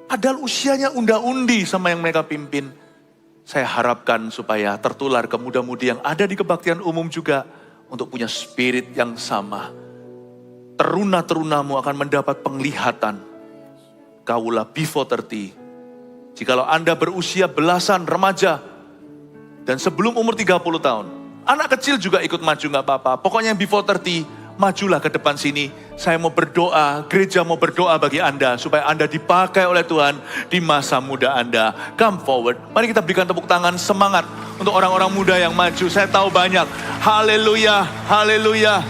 Padahal usianya unda-undi sama yang mereka pimpin. Saya harapkan supaya tertular ke muda-mudi yang ada di kebaktian umum juga, untuk punya spirit yang sama. Teruna-terunamu akan mendapat penglihatan. Kaulah before 30. Jikalau Anda berusia belasan remaja, dan sebelum umur 30 tahun, anak kecil juga ikut maju gak apa-apa. Pokoknya yang before 30, majulah ke depan sini. Saya mau berdoa, gereja mau berdoa bagi Anda, supaya Anda dipakai oleh Tuhan di masa muda Anda. Come forward, mari kita berikan tepuk tangan semangat untuk orang-orang muda yang maju. Saya tahu banyak. Haleluya, haleluya.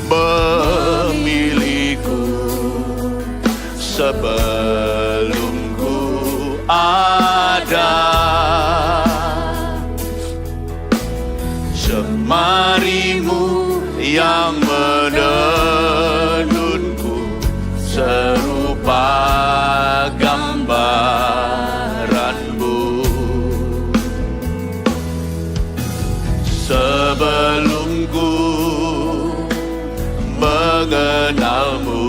Memilihku sebelum ku ada. Jemarimu yang menenunku serupa gambaranmu. Sebelum ku mengenalmu,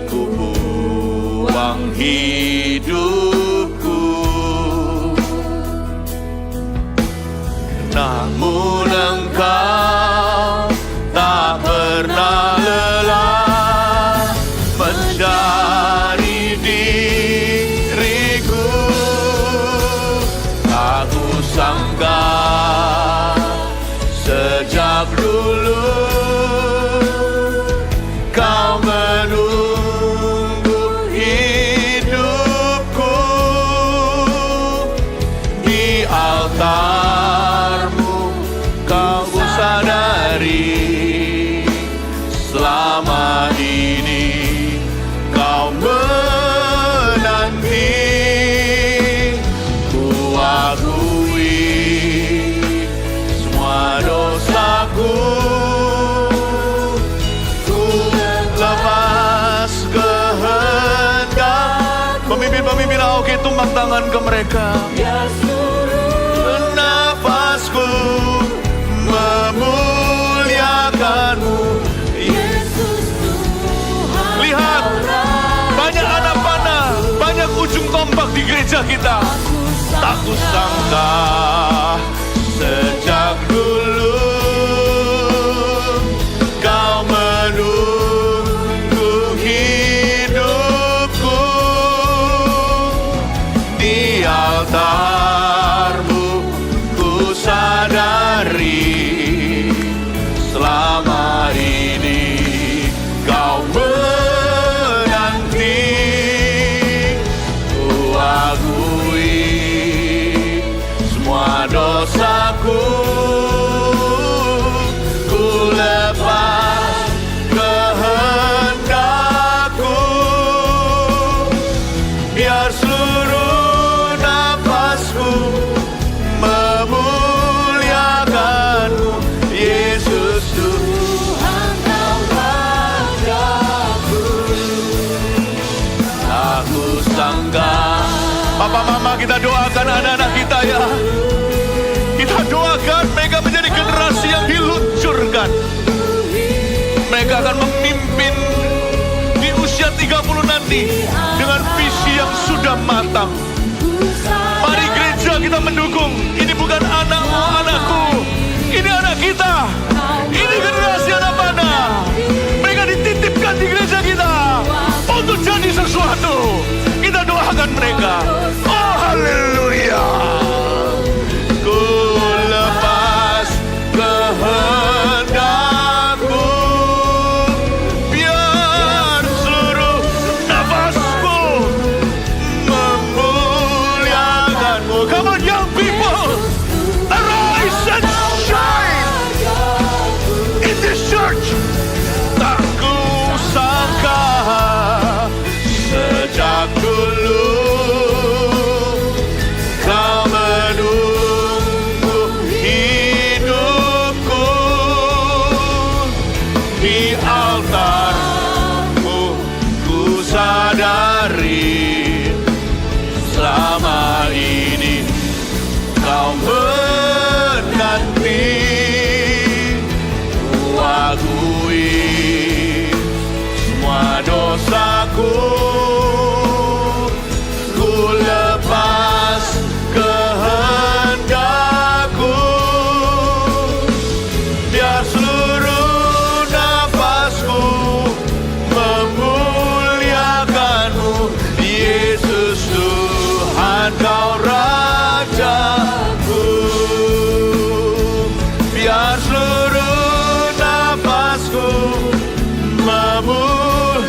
ku buang hidupku. Namun Engkau tak pernah lelah mencari diriku. tangan ke mereka. Nafasku memuliakanmu. Lihat, banyak anak panah, banyak ujung tombak di gereja kita. Tak kusangka sejak dulu kau menunggu hidupku di altarmu. Ku sadari selama ini kau menanti. Ku akui semua dosaku, ku lepas kehendakku, biar seluruh nafasku memuliakanmu. Yesus Tuhan, Kau Rajaku. Aku sangka. Papa Mama, kita doakan anak-anak kita ya. Kita doakan mereka menjadi generasi yang diluncurkan. Mereka akan memimpin di usia 30 nanti dengan visi yang sudah matang. Mari gereja kita mendukung. Ini bukan anakmu, anakku. Ini anak kita. Ini generasi anak panah. Mereka dititipkan di gereja kita untuk jadi sesuatu. Kita doakan mereka. Oh, haleluya. Ku lepas kehendakku, biar seluruh nafasku memuliakanmu. Come on, young people, arise and shine in this church. Tak kusangka sejak dulu kau menunggu hidupku di altarmu. Ku sadari selama ini kau menanti. Ku akui semua dosaku, ku lepas kehendakku, biar seluruh nafasku memuliakanmu. Yesus Tuhan, Kau Rajaku. Biar seluruh nafasku memuliakanmu.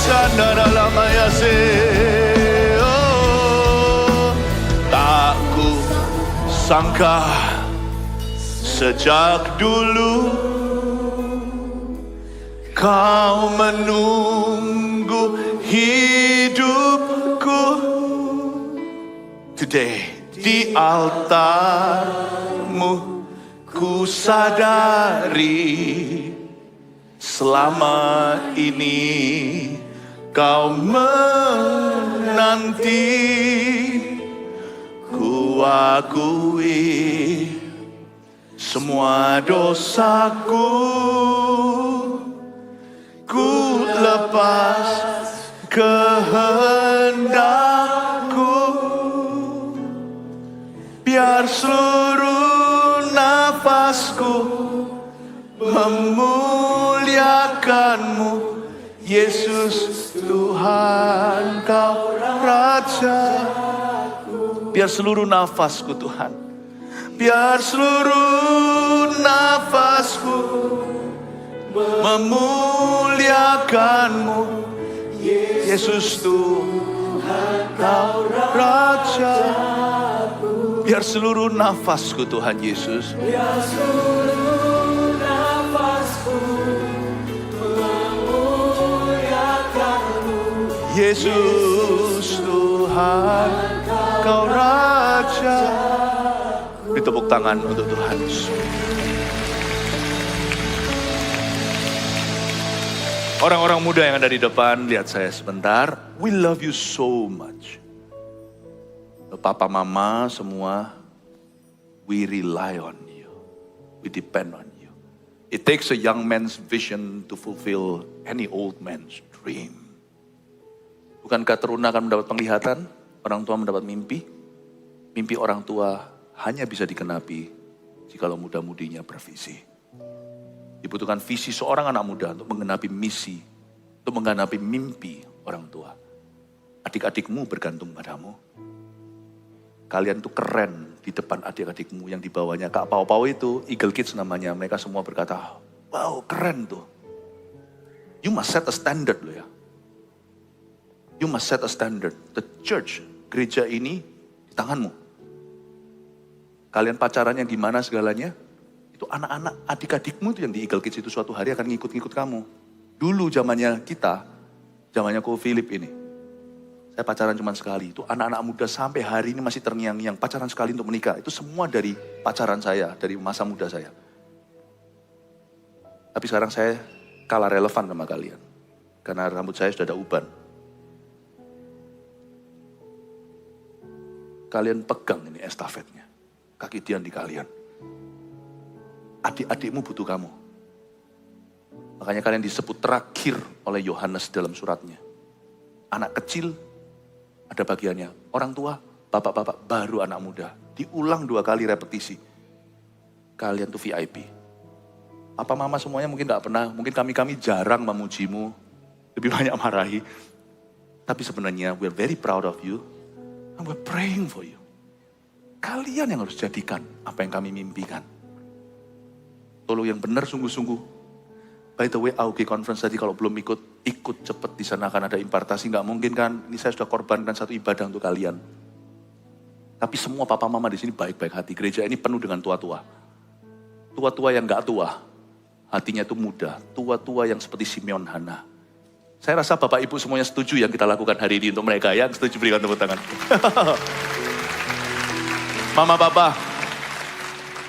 Shandaramayase. Oh, tak ku sangka sejak dulu kau menunggu hidupku. Today di altarmu ku sadari selama ini kau menanti. Ku akui semua dosaku, ku lepas kehendakku, biar seluruh nafasku memuliakanmu. Yesus Tuhan, kau Raja. Biar seluruh nafasku Tuhan, biar seluruh nafasku memuliakanmu. Yesus Tuhan, kau Raja. Biar seluruh nafasku Tuhan Yesus, biar seluruh nafasku memuliakanmu. Yesus Tuhan, kau Raja. Beri tepuk tangan untuk Tuhan Yesus. Orang-orang muda yang ada di depan, lihat saya sebentar. We love you so much. Papa, mama, semua, we rely on you. We depend on you. It takes a young man's vision to fulfill any old man's dream. Bukankah teruna akan mendapat penglihatan, orang tua mendapat mimpi? Mimpi orang tua hanya bisa dikenapi jikalau muda-mudinya bervisi. Dibutuhkan visi seorang anak muda untuk menggenapi misi, untuk menggenapi mimpi orang tua. Adik-adikmu bergantung padamu. Kalian tuh keren di depan adik-adikmu yang dibawanya. Kak Pau-Pau itu, Eagle Kids namanya. Mereka semua berkata, wow keren tuh. You must set a standard loh ya. You must set a standard. The church, gereja ini di tanganmu. Kalian pacarannya gimana segalanya? Itu anak-anak adik-adikmu itu yang di Eagle Kids itu suatu hari akan ngikut-ngikut kamu. Dulu zamannya kita, zamannya Ko Philip ini. Saya pacaran cuma sekali. Itu anak-anak muda sampai hari ini masih terngiang-ngiang. Pacaran sekali untuk menikah. Itu semua dari pacaran saya, dari masa muda saya. Tapi sekarang saya kalah relevan sama kalian. Karena rambut saya sudah ada uban. Kalian pegang ini estafetnya. Kaki Dian di kalian. Adik-adikmu butuh kamu. Makanya kalian disebut terakhir oleh Yohanes dalam suratnya. Anak kecil ada bagiannya. Orang tua, bapak-bapak, baru anak muda. Diulang 2 kali repetisi. Kalian tuh VIP. Apa mama semuanya mungkin gak pernah, mungkin kami jarang memujimu. Lebih banyak marahi. Tapi sebenarnya we're very proud of you. And we're praying for you. Kalian yang harus jadikan apa yang kami mimpikan. Tolong yang benar sungguh-sungguh. By the way, AUG Conference tadi kalau belum ikut cepet di sana akan ada impartasi. Nggak mungkin kan, ini saya sudah korbankan satu ibadah untuk kalian. Tapi semua papa mama di sini baik-baik hati. Gereja ini penuh dengan tua-tua. Tua-tua yang nggak tua, hatinya itu muda. Tua-tua yang seperti Simeon Hana. Saya rasa bapak ibu semuanya setuju yang kita lakukan hari ini untuk mereka. Yang setuju berikan tepuk tangan. Mama papa,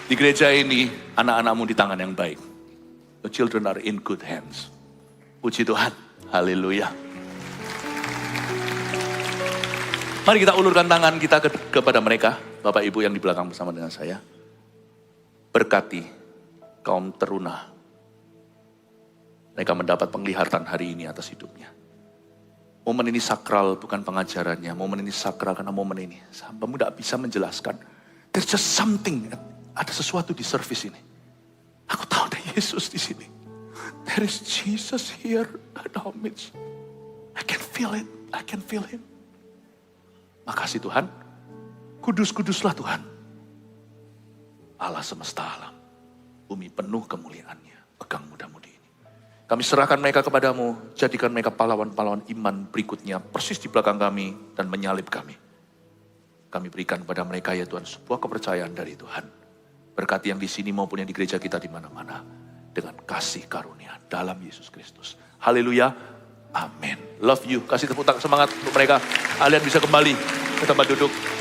di gereja ini anak-anakmu di tangan yang baik. The children are in good hands. Puji Tuhan. Haleluya. Mari kita ulurkan tangan kita kepada mereka. Bapak ibu yang di belakang bersama dengan saya. Berkati kaum teruna. Mereka mendapat penglihatan hari ini atas hidupnya. Momen ini sakral bukan pengajarannya. Momen ini sakral karena momen ini. Hambamu tidak bisa menjelaskan. There's just something. Ada sesuatu di service ini. Aku tahu ada Yesus di sini. There is Jesus here at our midst. I can feel it. I can feel him. Makasih Tuhan. Kudus-kuduslah Tuhan. Allah semesta alam. Bumi penuh kemuliaannya. Pegang muda-mudi ini. Kami serahkan mereka kepadamu, jadikan mereka pahlawan-pahlawan iman berikutnya, persis di belakang kami dan menyalib kami. Kami berikan kepada mereka ya Tuhan sebuah kepercayaan dari Tuhan. Berkati yang di sini maupun yang di gereja kita di mana-mana. Dengan kasih karunia dalam Yesus Kristus. Haleluya. Amin. Love you. Kasih tepuk tangan semangat untuk mereka. Kalian bisa kembali ke tempat duduk.